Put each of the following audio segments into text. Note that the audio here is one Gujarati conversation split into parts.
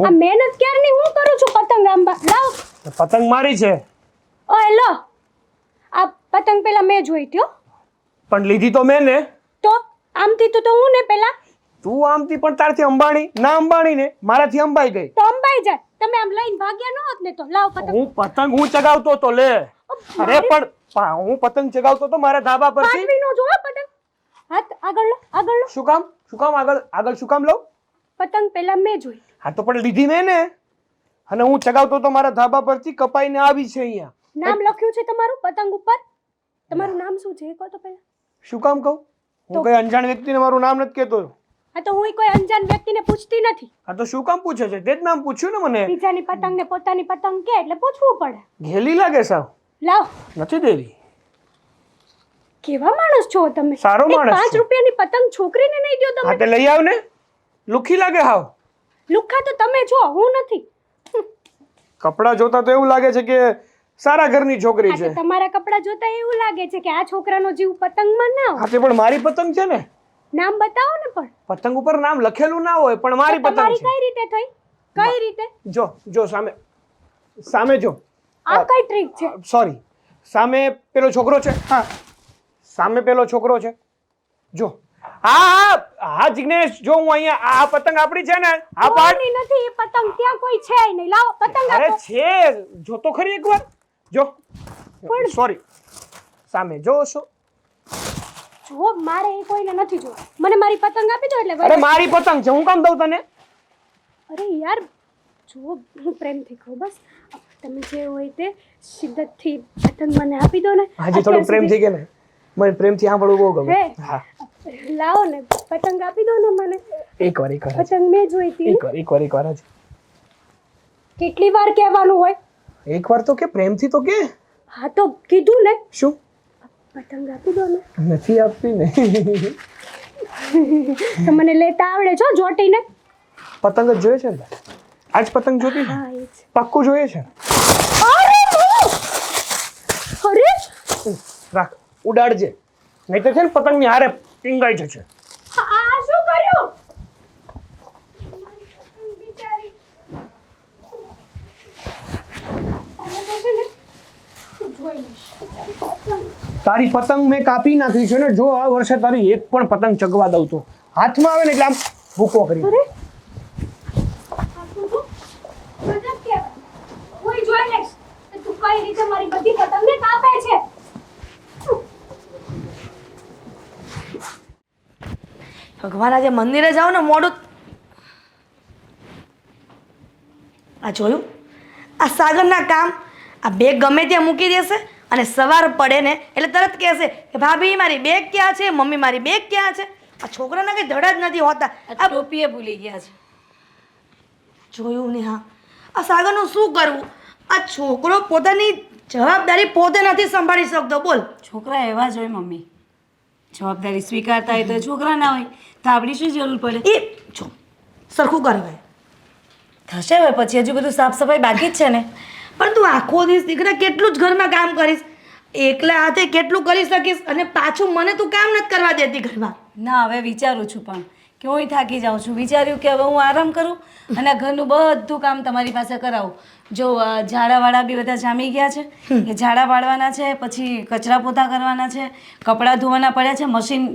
આ મહેનત ક્યારની હું કરું છું પતંગ આંબા લાવ પતંગ મારી છે ઓય લો આ પતંગ પેલા મેં જોઈ થયો પણ લીધી તો મેં ને તો આમથી તો હું ને પેલા તું આમથી પણ તારથી અંબાણી ના અંબાણી ને મારાથી અંબાઈ ગઈ તો અંબાઈ જાય તમે આમ લઈને ભાગ્યા ન હોત ને તો લાવ પતંગ હું પતંગ ચગાવતો તો લે અરે પણ હું પતંગ ચગાવતો તો મારા ધાબા પરથી પાટવીનો જો પતંગ હાથ આગળ લો શું કામ આગળ શું કામ લઉં પતંગ પેલા મેં જોઈ હા તો પણ લીધી મેં ને અને હું ચગાવતો તો મારા ધાબા પરથી કપાઈને આવી છે અહીંયા નામ લખ્યું છે તમારું પતંગ ઉપર તમારું નામ શું છે કહો તો પહેલા શું કામ કહું હું કોઈ અંજાણ વ્યક્તિને મારું નામ નથી કહેતો આ તો હું કોઈ અંજાન વ્યક્તિને પૂછતી નથી આ તો શું કામ પૂછે છે તે જ નામ પૂછ્યું ને મને બીજાની પતંગ ને પોતાની પતંગ કે એટલે પૂછવું પડે ઘેલી લાગે સાવ લાવ નથી દેવી કેવા માણસ છો તમે સારો માણસ 5 રૂપિયાની પતંગ છોકરીને નહીં દો તમે હા તે લઈ આવ ને લુખી લાગે હાવ લુખ્ખા તો તમે છો હું નથી કપડા જોતા તો એવું લાગે છે કે સારા ઘરની છોકરી છે તમારા કપડા જોતા એવું લાગે છે કે આ છોકરાનો જીવ પતંગમાં ના હોય હા તે પણ મારી પતંગ છે ને નામ બતાવો ને પણ પતંગ ઉપર નામ લખેલું ના હોય પણ મારી પતંગ તમારી છે કઈ રીતે થઈ કઈ રીતે જો સામે જો આ કઈ ટ્રીક છે સોરી સામે પેલો છોકરો છે હા સામે પેલો છોકરો છે જો હા જિગ્નેશ જો હું અહીંયા આ પતંગ આપણી છે ને આ કોઈની નથી એ પતંગ ત્યાં કોઈ છે નહીં લાવો પતંગ અરે આપો છે જો તો ખરી એકવાર જો પણ સોરી સામે જો છો જો મારે એ કોઈને નથી જોવું મને મારી પતંગ આપી દો એટલે અરે મારી પતંગ છે હું કામ દઉં તને અરે યાર જો હું પ્રેમથી કહું બસ તમે જે હોય તે શિદ્દતથી પતંગ મને આપી દો ને આજે થોડું પ્રેમથી કે ને મને પ્રેમથી સાંભળવું બહુ ગમે હા લાવો ને પતંગ આપી દો ને મને એકવાર પતંગ મેં જોઈ હતી એકવાર જ કેટલી વાર કહેવાનું હોય એકવાર તો કે પ્રેમથી તો કે હા તો કીધું ને શું પતંગ આપી દો ને નથી આપતી ને તો મને લેતા આવડે છો જોટીને પતંગ જ જોઈએ છે ને આજ પતંગ જોતી છે હા એ જ પાક્કું જોઈએ છે અરે રાખ ઉડાડજે નહીં તો છે ને પતંગની હારે ટીંગાઈ જશે આ શું કર્યું તારી પતંગ મેં કાપી નાખી છે ને જો આ વર્ષે તારી એક પણ પતંગ ચગવા દઉં તો હાથમાં આવે ને એટલે આમ ભૂકો કરી અરે કોઈ જોઈ લેશ તું કઈ રીતે મારી બધી પતંગને કાપે છે ભગવાન આજે મંદિરે જાઓ ને મોડું આ જોયું આ સાગરના કામ આ બેગ ગમે ત્યાં મૂકી દેશે અને સવાર પડે ને એટલે તરત કહેશે કે ભાભી મારી બેગ ક્યાં છે મમ્મી મારી બેગ ક્યાં છે આ છોકરાના કંઈ ધડા જ નથી હોતા આ ટોપીએ ભૂલી ગયા છે જોયું ને હા આ સાગરનું શું કરવું આ છોકરો પોતાની જવાબદારી પોતે નથી સંભાળી શકતો બોલ છોકરા એવા જ હોય મમ્મી જવાબદારી સ્વીકારતા હોય તો છોકરા ના હોય તો આપણી શું જરૂર પડે એ જો સરખું કરવાય થશે હવે પછી હજુ બધું સાફ સફાઈ બાકી જ છે ને પણ તું આખો દિવસ દીકરા કેટલું જ ઘરમાં કામ કરીશ એકલા હાથે કેટલું કરી શકીશ અને પાછું મને તું કામ નથી કરવા દેતી ઘરમાં ના હવે વિચારું છું પણ કે હું થાકી જાઉં છું વિચાર્યું કે હવે હું આરામ કરું અને આ ઘરનું બધું કામ તમારી પાસે કરાવું જો ઝાડાવાળા બી બધા જામી ગયા છે કે ઝાડા પાડવાના છે પછી કચરા પોતા કરવાના છે કપડાં ધોવાના પડ્યા છે મશીન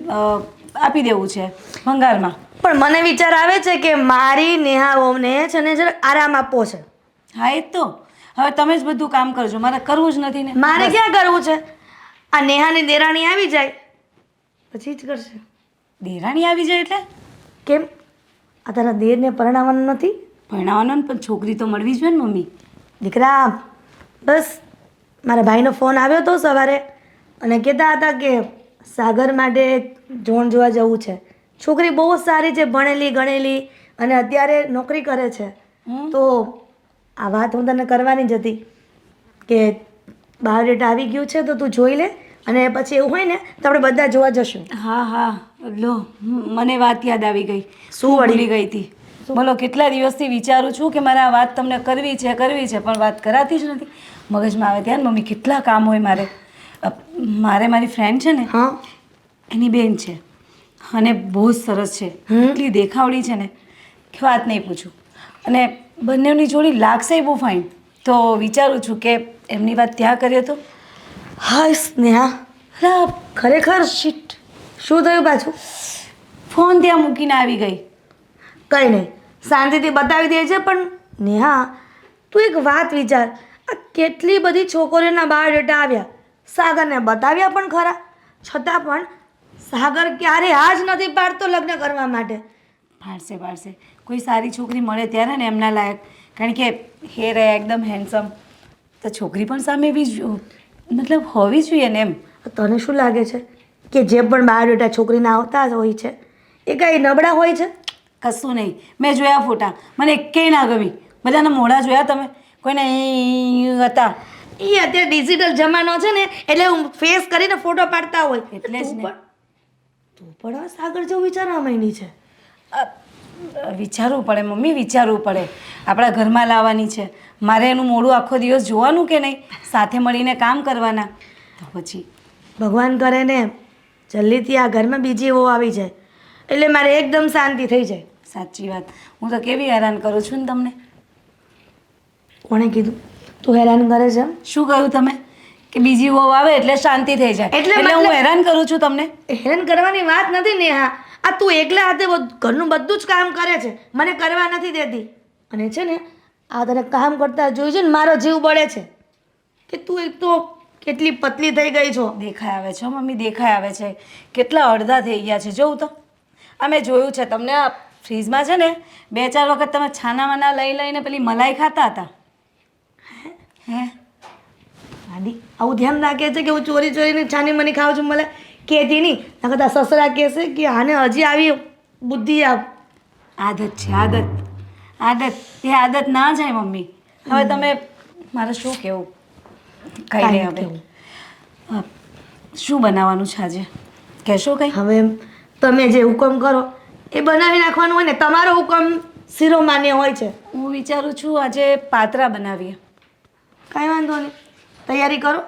આપી દેવું છે ભંગારમાં પણ મને વિચાર આવે છે કે મારી નેહાઓને છે ને જરા આરામ આપવો છે હા એ જ તો હવે તમે જ બધું કામ કરજો મારે કરવું જ નથી ને મારે ક્યાં કરવું છે આ નેહાની દેરાણી આવી જાય પછી જ કરશે દેરાણી આવી જાય એટલે કેમ આ તારા દેરને પરણાવવાનું નથી ભણાવવાનો ને પણ છોકરી તો મળવી જોઈએ ને મમ્મી દીકરા બસ મારા ભાઈનો ફોન આવ્યો હતો સવારે અને કહેતા હતા કે સાગર માટે જોણ જોવા જવું છે છોકરી બહુ જ સારી છે ભણેલી ગણેલી અને અત્યારે નોકરી કરે છે તો આ વાત હું તને કરવાની જ હતી કે બાયોડેટા આવી ગયું છે તો તું જોઈ લે અને પછી એવું હોય ને તો આપણે બધા જોવા જશું. હા હા લો મને વાત યાદ આવી ગઈ. શું હું વળી? ભૂલી ગઈ હતી. બોલો કેટલા દિવસથી વિચારું છું કે મારે આ વાત તમને કરવી છે પણ વાત કરાતી જ નથી. મગજમાં આવે ત્યાં મમ્મી કેટલા કામ હોય મારે. મારી ફ્રેન્ડ છે ને હા એની બેન છે અને બહુ જ સરસ છે. એટલી દેખાવડી છે ને કે વાત નહીં પૂછું. અને બંનેની જોડી લાગશે બહુ ફાઇન. તો વિચારું છું કે એમની વાત ત્યાં કરીએ તો. હાય સ્નેહા, અરે ખરેખર શિટ, શું થયું પાછું? ફોન ત્યાં મૂકીને આવી ગઈ. કંઈ નહીં, શાંતિથી બતાવી દે છે. પણ નેહા, તું એક વાત વિચાર, આ કેટલી બધી છોકરીઓના બાયોડેટા આવ્યા, સાગરને બતાવ્યા પણ ખરા, છતાં પણ સાગર ક્યારે આ જ નથી પાડતો લગ્ન કરવા માટે. પાડશે કોઈ સારી છોકરી મળે ત્યારે ને એમના લાયક. કારણ કે હે રહે એકદમ હેન્ડસમ તો છોકરી પણ સામે એવી મતલબ હોવી જોઈએ ને એમ. તને શું લાગે છે કે જે પણ બાયોડેટા છોકરીના આવતા જ હોય છે એ કાંઈ નબળા હોય છે? કશું નહીં. મેં જોયા ફોટા, મને એકેય ના ગમી. બધાના મોઢા જોયા તમે? કોઈને હતા. એ અત્યારે ડિજિટલ જમાનો છે ને એટલે હું ફેસ કરીને ફોટો પાડતા હોય એટલે જ ને. તું પણ હવે સાગર જેવું વિચારવા માંડી છે. વિચારવું પડે મમ્મી, વિચારવું પડે. આપણા ઘરમાં લાવવાની છે, મારે એનું મોઢું આખો દિવસ જોવાનું કે નહીં? સાથે મળીને કામ કરવાના. તો પછી ભગવાન કરે ને જલ્દીથી આ ઘરમાં બીજી એવો આવી જાય એટલે મારે એકદમ શાંતિ થઈ જાય. સાચી વાત. હું તો કેવી હેરાન કરું છું ને તમને. કોણે કીધું તું હેરાન કરે છે? શું કહ્યું તમે કે બીજી વહુ આવે એટલે શાંતિ થઈ જાય? એટલે એટલે હું હેરાન કરું છું તમને? હેરાન કરવાની વાત નથી ને. આ તું એકલા હાથે ઘરનું બધું જ કામ કરે છે, મને કરવા નથી દેતી. અને છે ને આ તને કામ કરતા જોઈ છે ને મારો જીવ બળે છે કે તું એક તો કેટલી પતલી થઈ ગઈ છો. દેખાય આવે છે મમ્મી, દેખાય આવે છે. કેટલા અડધા થઈ ગયા છે જોઉં તો. અમે જોયું છે તમને આ ફ્રીજમાં છે ને 2-4 વખત તમે છાનામાના લઈને પેલી મલાઈ ખાતા હતા. હે આદિ આવું ધ્યાન રાખે છે કે હું ચોરી ચોરીને છાની મની ખાઉં છું, મને કહેતી નહીં. ના કદાચ સસરા કહેશે કે આને હજી આવી બુદ્ધિ આવ. આદત છે આદત. એ આદત ના જાય મમ્મી. હવે તમે મારે શું કહેવું? કંઈ નહીં. હવે શું બનાવવાનું છે આજે કહેશો કંઈ? હવે તમે જે હુકમ કરો એ બનાવી નાખવાનું હોય ને. તમારો હુકમ શિરોમાન્ય હોય છે. હું વિચારું છું આજે પાતરા બનાવીએ. કાંઈ વાંધો નહીં, તૈયારી કરો.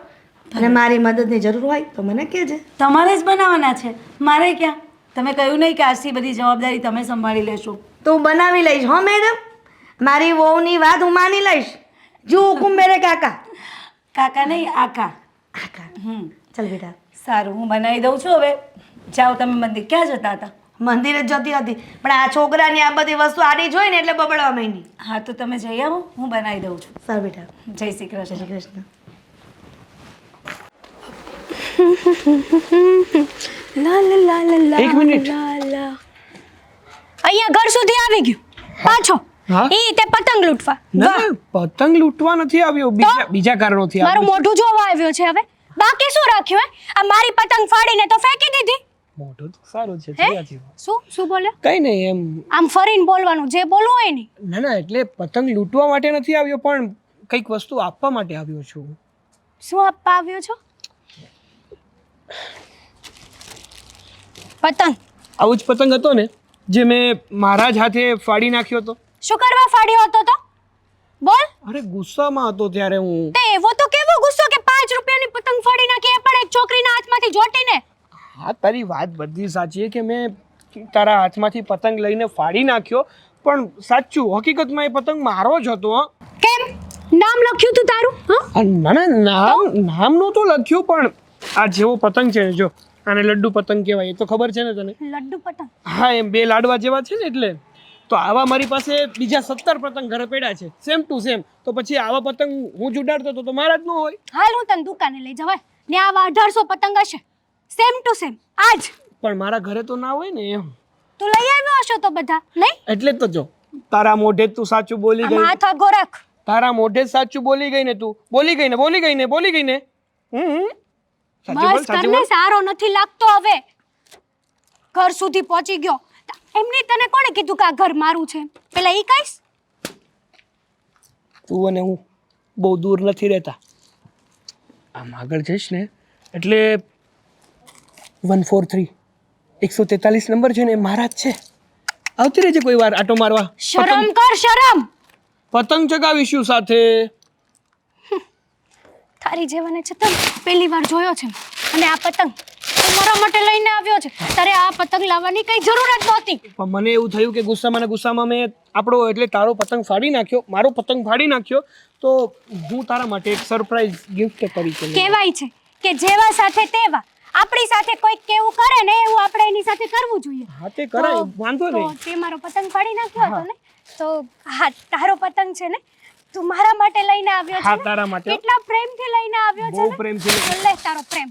અને મારી મદદની જરૂર હોય તો મને કહેજે. તમારે જ બનાવવાના છે, મારે ક્યાં? તમે કહ્યું નહીં કે આજથી બધી જવાબદારી તમે સંભાળી લેશો. તો હું બનાવી લઈશ. હો મેડમ, મારી વહુની વાત હું માની લઈશ. જો હુકુમ મેરે કાકા. કાકા નહીં આકા. કાકા, ચાલ ચાલ બેટા. સારું, હું બનાવી દઉં છું. હવે જાઓ તમે મંદિર. ક્યાં જતા હતા? મંદિરે જ જતી હતી પણ આ છોકરાની આ બધી વસ્તુ આડી જોઈ ને એટલે બબડવા માંડી. હા તો તમે જઈ આવો, હું બનાવી દઉં છું. સારું બેટા. જય શ્રી જય કૃષ્ણ. શ્રી કૃષ્ણ. લા લા લા લા લા એક મિનિટ. લા લા. અહીંયા ઘર સુધી આવી ગયું પાછો. હા? ઈ તે પતંગ લૂંટવા. ના, પતંગ લૂંટવા નથી આવ્યો, બીજા કારણોથી મારું આવ્યો. મોઢું જોવા આવ્યો છે. હવે બાકી શું રાખ્યું? હે, આ મારી પતંગ ફાડીને તો ફેંકી દીધી. મોઢું તો સારું છે, હે? જોયા જેવું. શું બોલ્યો? કઈ નહીં એમ. આમ ફરીને બોલવાનું, જે બોલવું હોય ને. ના એટલે પતંગ લૂંટવા માટે નથી આવ્યો, પણ કંઈક વસ્તુ આપવા માટે આવ્યો છું. શું આપવા આવ્યો છો? પતંગ. આવો જ પતંગ હતો ને જે મેં મારા જ હાથે ફાડી નાખ્યો હતો. શું કરવા ફાડ્યો હતો તો? બોલ. અરે ગુસ્સામાં હતો ત્યારે હું. તે એવો તો કેવો ગુસ્સો કે 5 રૂપિયાની પતંગ ફાડી નાખી, એ પણ એક છોકરીના હાથમાંથી જોટીને. હા, તારી વાત બધી સાચી છે કે મેં તારા હાથમાંથી પતંગ લઈને ફાડી નાખ્યો, પણ સાચું હકીકતમાં એ પતંગ મારો જ હતો. હં? કેમ? નામ લખ્યું તું તારું? હા? ના નામ નહોતું લખ્યું, પણ આ જેવો પતંગ છે ને, જો આને લડ્ડુ પતંગ કહેવાય, એ તો ખબર છે ને તને? લડ્ડુ પતંગ. હા, એમ 2 લાડવા જેવા છે ને, એટલે તો આવા મારી પાસે બીજા 17 પતંગ ઘરે પડ્યા છે, સેમ ટુ સેમ. તો પછી આવા પતંગ હું જ ઉડાડતો તો મારા જ ન હોય. હાલ હું તને દુકાને લઈ જવાય ને. આવા 1800 પતંગ હશે, સેમ ટુ સેમ આજ. પણ મારા ઘરે તો ના હોય ને એમ. તું લઈ આવ્યો હશો તો બધા નહીં? એટલે જ તો જો તારા મોઢે જ તું સાચું બોલી આમ ગઈ. હાથ આગો રાખ. તારા મોઢે જ સાચું બોલી ગઈ ને તું. બોલી ગઈ ને. સાચું બોલ, બસ સાચું કરને, બોલ. સારો નથી લાગતો. હવે ઘર સુધી પહોંચી ગયો. એમની તને કોણે કીધું કે આ ઘર મારું છે? પેલા ઈ કહીશ. તું અને હું બહુ દૂર નથી રહેતા. આમ આગળ જઈશ ને એટલે 143 143 નંબર છે ને એ મારા જ છે. આવતી રહેજે કોઈ વાર આટો મારવા. શરમ કર શરમ. પતંગ ચગાવીશું સાથે. તારી જેવાને છે તને પહેલી વાર જોયો છે અને આ પતંગ તું મારા માટે લઈને આવ્યો છે. તારે આ પતંગ લાવવાની કઈ જરૂર જ નહોતી. પણ મને એવું થયું કે ગુસ્સામાં ને ગુસ્સામાં મેં આપણો એટલે તારો પતંગ ફાડી નાખ્યો, મારો પતંગ ફાડી નાખ્યો, તો હું તારા માટે એક સરપ્રાઈઝ ગિફ્ટ તરીકે લઈ આવ્યો. કહેવાય છે કે જેવા સાથે તેવા. આપણી સાથે કોઈક કેવું કરે ને એવું આપણે એની સાથે કરવું જોઈએ. હા તે કરાય, તો- વાંધો તો નહીં. તે મારો પતંગ ફાડી નાખ્યો હતો ને, તો હા તારો પતંગ છે ને તું મારા માટે લઈને આવ્યો છે હા ને? તારા માટે કેટલા પ્રેમથી લઈને આવ્યો છે બહુ ને? પ્રેમથી લઈને. તો લે તારો પ્રેમ.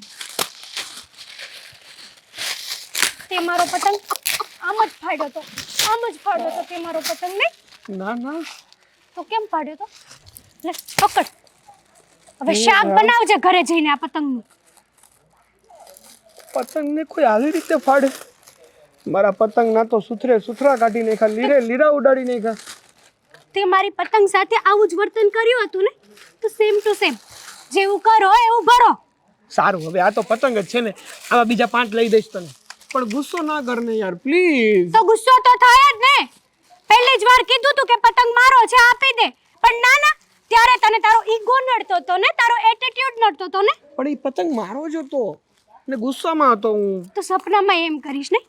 તે મારો પતંગ આમ જ ફાડ્યો તો, આમ જ ફાડ્યો તો તે મારો પતંગ નહીં ના ના તો કેમ ફાડ્યો તો? લે પકડ. હવે શાક બનાવજે ઘરે જઈને આ પતંગનું. પતંગને કોઈ આવી રીતે ફાડે? મારા પતંગ ના તો સુથરા કાઢી નાખ્યા, લીરા ઉડાડી નાખ્યા. તે મારી પતંગ સાથે આવું જ વર્તન કર્યું હતું ને, તો સેમ ટુ સેમ જેવું કરો એવું ભરો. સારું, હવે આ તો પતંગ જ છે ને, આવા બીજા 5 લઈ દઈશ તને. પણ ગુસ્સો ના કર ને યાર પ્લીઝ. તો ગુસ્સો તો થાય જ ને. પહેલી જ વાર કીધું તું કે પતંગ મારો છે આપી દે, પણ ના ના, ત્યારે તને તારો ઈગો નડતો તો ને, તારો એટીટ્યુડ નડતો તો ને. પણ એ પતંગ મારો જ હતો ને ગુસ્સામાં હતો હું. તો સપનામાં એમ કરીશ ને,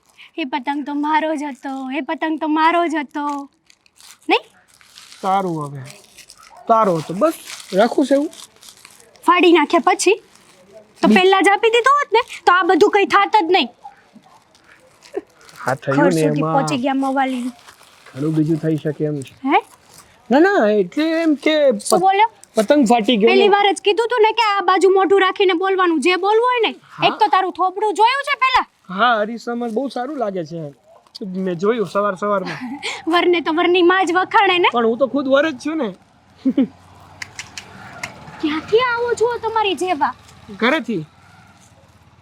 એ પતંગ તો મારો જ હતો, એ પતંગ તો મારો જ હતો નહીં? સારું, હવે તારો હતો બસ, રાખું છે એવું. ફાડી નાખ્યા પછી તો પહેલા જ આપી દીધું હોત ને તો આ બધું કઈ થાત જ નહીં. હા ઘર થયું ને સુધી પહોંચી એમાં ગયા મવાલી. ઘણું બીજું થઈ શકે એમ છે. હે ના ના, એટલે એમ કે શું બોલ્યો? પતંગ ફાટી ગયો પહેલી ને. વાર જ કીધું તું ને કે આ બાજુ મોઢું રાખીને બોલવાનું, જે બોલવું હોય ને. એક તો તારું થોબડું જોયું છે પહેલા, હા, હરીસામાં બહુ સારું લાગે છે, મેં જોયું સવારમાં. વરને તો વરની માં જ વખાણે ને. પણ હું તો ખુદ વર જ છું ને. ક્યાંથી આવો છો તમારી જેવા? ઘરેથી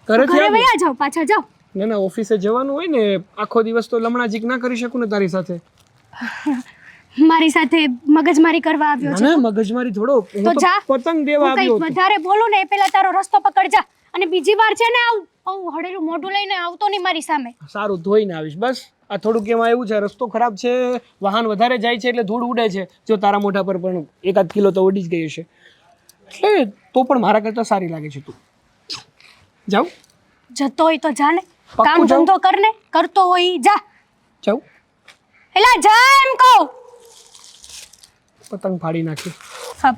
ઘરે આવું. વયા જાઓ, પાછા જાઓ. ના ના, ઓફિસે જવાનું હોય ને, આખો દિવસ તો લમણાજીક ના કરી શકું ને તારી સાથે. મારી સાથે મગજમારી કરવા આવ્યો ના છે. ના, મગજમારી થોડો, હું તો તો જા. પતંગ દેવા હું આવ્યો કંઈક હતો. વધારે બોલું ને એ પહેલા તારો રસ્તો પકડ જા. અને બીજી વાર છે ને આવું હળેલું મોઢું લઈને આવતો નહીં મારી સામે. સારું, ધોઈને આવીશ બસ. આ થોડુંક એમાં એવું છે, રસ્તો ખરાબ છે, વાહન વધારે જાય છે એટલે ધૂળ ઉડે છે. જો તારા મોઢા પર પણ 1-8 કિલો તો ઉડી જ ગઈ હશે, એટલે તો પણ મારા કરતા સારી લાગે છે તું. જાઉં જતો હોય તો જા ને, પાક્કું કામ જાઉં? ધંધો કર ને, કરતો હોય ઈ જા. જાઉં એલા જા એમ કહું. પતંગ ફાડી નાખી. હા,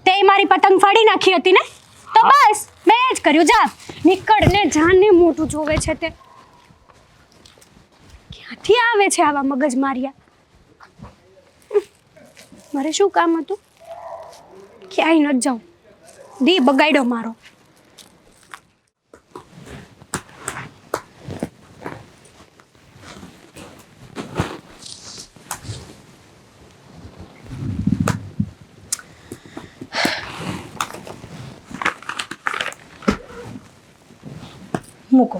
તે મારી પતંગ ફાડી નાખી હતી ને, તો બસ મેં જ કર્યું. જા નીકળ ને, જાને મોઢું જોવે છે તે. ક્યાંથી આવે છે આવા મગજ માર્યા? મારે શું કામ હતું? ક્યાંય ન જાઉં, દી બગાડ્યો મારો. મૂકો.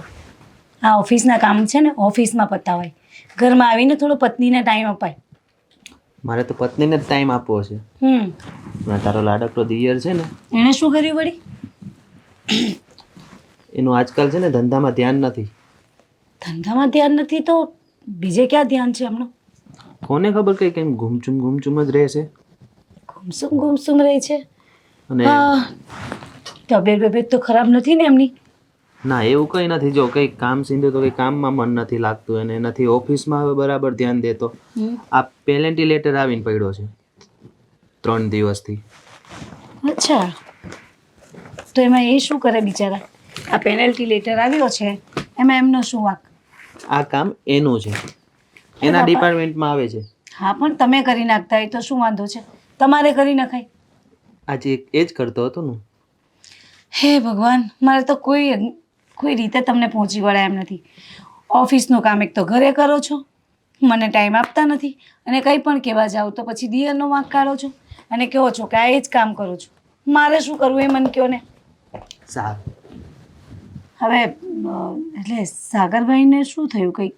આ ઓફિસના કામ છે ને ઓફિસમાં પતાવાય, ઘરમાં આવીને થોડો પત્નીને ટાઈમ અપાય. મારે તો પત્નીને જ ટાઈમ આપવો છે. અને તારો લાડકડો દિયર છે ને, એણે શું કર્યું વળી? એનું આજકાલ છે ને ધંધામાં ધ્યાન નથી. ધંધામાં ધ્યાન નથી તો બીજે ક્યાં ધ્યાન છે હમણાં? કોને ખબર કઈ કેમ ગુમચુમ જ રહે છે. ગુમસુમ રહે છે. અને તબિયત બબિયત તો ખરાબ નથી ને એમની? ના, એવું કંઈ નથી. જો કંઈ કામ સીંધે તો કંઈ કામમાં મન નથી લાગતું એને, નથી ઓફિસમાં હવે બરાબર ધ્યાન દેતો. આ પેલેન્ટી લેટર આવીને પડ્યો છે 3 દિવસથી. અચ્છા, તો એમાં એ શું કરે બિચારા? આ પેનલ્ટી લેટર આવ્યો છે એમાં એમનો શું વાંક? આ કામ એનું છે, એના ડિપાર્ટમેન્ટમાં આવે છે. હા, પણ તમે કરી નાખતા હોય તો શું વાંધો છે? તમારે કરી નખાય. આજે એ જ કરતો હતો ને. હે ભગવાન, મારે તો કોઈ રીતે તમને પહોંચી વળાય એમ નથી. ઓફિસનું કામ એક તો ઘરે કરો છો, મને ટાઈમ આપતા નથી, અને કંઈ પણ કહેવા જાઓ તો પછી દિયરનો વાંક કાઢો છો અને કહો છો કે આ એ જ કામ કરું છું. મારે શું કરવું એ મને કહો ને. સારું. હવે એટલે સાગરભાઈને શું થયું કંઈ?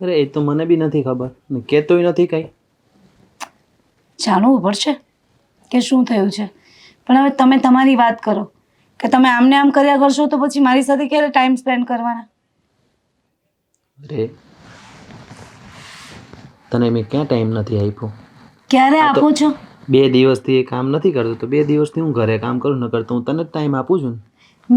અરે એ તો મને બી નથી ખબર ને, કહેતોય નથી કંઈ. જાણવું પડશે કે શું થયું છે. પણ હવે તમે તમારી વાત કરો કે તમે આમને આમ કર્યા કરશો તો પછી મારી સાથે ક્યારે ટાઈમ સ્પેન્ડ કરવાના? અરે તને મેં ક્યાં ટાઈમ નથી આપ્યો? ક્યારે આપો છો? 2 દિવસથી એ કામ નથી કરતું તો 2 દિવસથી હું ઘરે કામ કરું ન કરતો હું તને જ ટાઈમ આપું છું ને.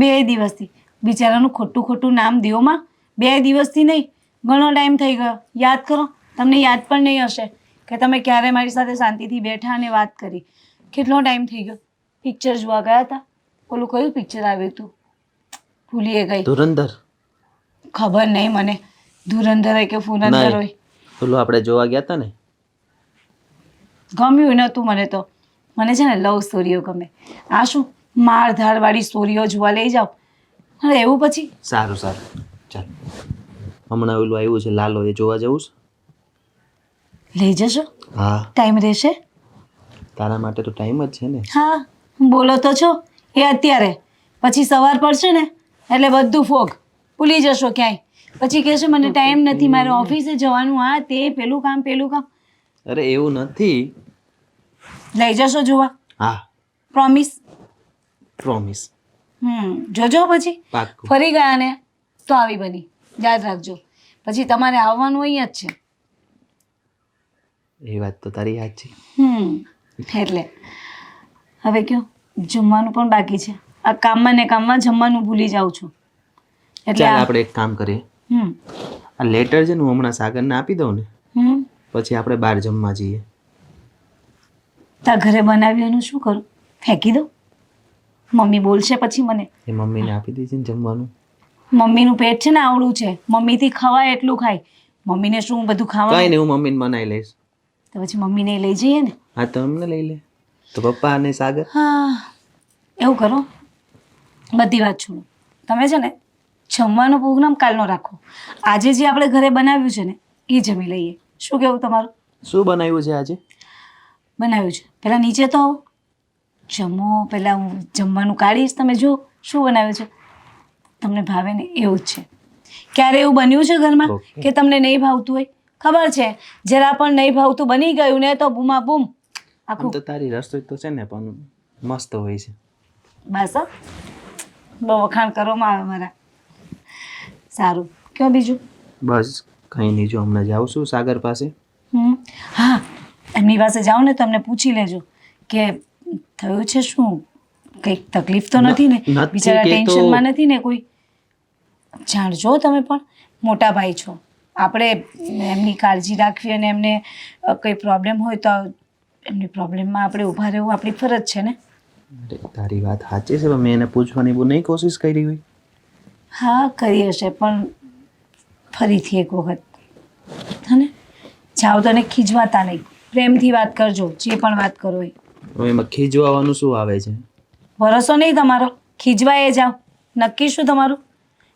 2 દિવસથી બિચારાનું ખોટું નામ દ્યોમાં. 2 દિવસથી નહીં, ઘણો ટાઈમ થઈ ગયો. યાદ કરો, તમને યાદ પણ નહીં હશે કે તમે ક્યારે મારી સાથે શાંતિથી બેઠા અને વાત કરી. કેટલો ટાઈમ થઈ ગયો. પિક્ચર જોવા ગયા હતા. ઓલું કયું પિક્ચર આવ્યું હતું? ભૂલીએ ગઈ. ધુરંધર. ખબર નહીં મને ધુરંધર હોય કે ફુરંધર હોય. પેલું આપણે જોવા ગયા હતા ને. ગમ્યું નહોતું મને તો. મને છે ને લવ સ્ટોરીઓ ગમે. આ શું મારધાડવાળી સ્ટોરીઓ જોવા લઈ જાઓ? અરે એવું પછી સારું ચાલ હમણાં ઓલું આવ્યું છે લાલો એ જોવા જવું છે. લઈ જશો? હા ટાઈમ રહેશે? તારા માટે તો ટાઈમ જ છે ને. હા બોલો તો છો એ અત્યારે. પછી સવાર પડશે ને એટલે બધું ફોગ ભૂલી જશો ક્યાંય. પછી કહેશે મને ટાઈમ નથી, મારે ઓફિસે જવાનું, આ તે પેલું કામ. અરે એવું નથી. લઈ જશો જોવા? હા પ્રોમિસ? પ્રોમિસ. જોજો પછી પાક્કું. ફરી ગયા ને તો આવી બની યાદ રાખજો. પછી તમારે આવવાનું અહીંયા જ છે. એ વાત તો તારી યાદ છે. એટલે હવે કયો જમવાનું પણ બાકી છે. આ કામમાં ને કામમાં જમવાનું ભૂલી જાઉં છું. એટલે ચાલ આપણે એક કામ કરીએ. આ લેટર છે ને હું હમણાં સાગરને આપી દઉં ને પછી આપણે બહાર જમવા જઈએ. તાર ઘરે બનાવ્યું શું કરું? ફેંકી દઉં? મમ્મી બોલશે પછી મને. એ મમ્મીને આપી દેજે ને જમવાનું. મમ્મીનું પેટ છે ને આવડું છે, મમ્મીથી ખવાય એટલું ખાય. મમ્મીને શું બધું કઈ ખાવાનું? નહીં હું મમ્મીને બનાવી લઈશ. તો પછી મમ્મીને લઈ જઈએ ને. હા તો અમને લઈ લે. તો પપ્પા અને સાગર. હા એવું કરો, બધી વાત છોડો. તમે છે ને જમવાનો પ્રોગ્રામ કાલનો રાખો. આજે જે આપણે ઘરે બનાવ્યું છે ને એ જમી લઈએ. શું કેવું તમારું? શું બનાવ્યું છે આજે? બનાવ્યું છે પહેલાં નીચે તો આવો, જમો. પહેલાં હું જમવાનું કાઢીશ, તમે જો શું બનાવ્યું છે. તમને ભાવે ને એવું જ છે. ક્યારે એવું બન્યું છે ઘરમાં કે તમને નહીં ભાવતું હોય? ખબર છે જરા પણ નહીં ભાવતું બની ગયું ને તો બૂમા બૂમ આખું. તો તારી રસોઈ તો છે ને પણ મસ્ત હોય છે. બસ બહુ વખાણ કરો મારા. સારું કયો બીજું? બસ કંઈ નહીં, જો હમણાં જાઉં છું સાગર પાસે. હા એમની પાસે જાઓ ને તો અમને પૂછી લેજો કે થયું છે શું, કંઈક તકલીફ તો નથી ને? બિચારા ટેન્શનમાં નથી ને કોઈ? જાણજો તમે પણ મોટા ભાઈ છો. આપણે એમની કાળજી રાખવી અને એમને કંઈ પ્રોબ્લેમ હોય તો એમની પ્રોબ્લેમમાં આપણે ઊભા રહેવું આપણી ફરજ છે ને. તારી વાત સાચી છે પણ મેં એને પૂછવાની બહુ નહીં કોશિશ કરી હોય. હા કરી હશે પણ ફરીથી એક વખત હને જાઓ તો એને ખીજવાતા નહીં, પ્રેમથી વાત કરજો જે પણ વાત કરો એ. હવે એમાં ખીજવાનું શું આવે છે? ભરોસો નહીં તમારો? ખીજવાય જાઓ. નક્કી શું તમારું?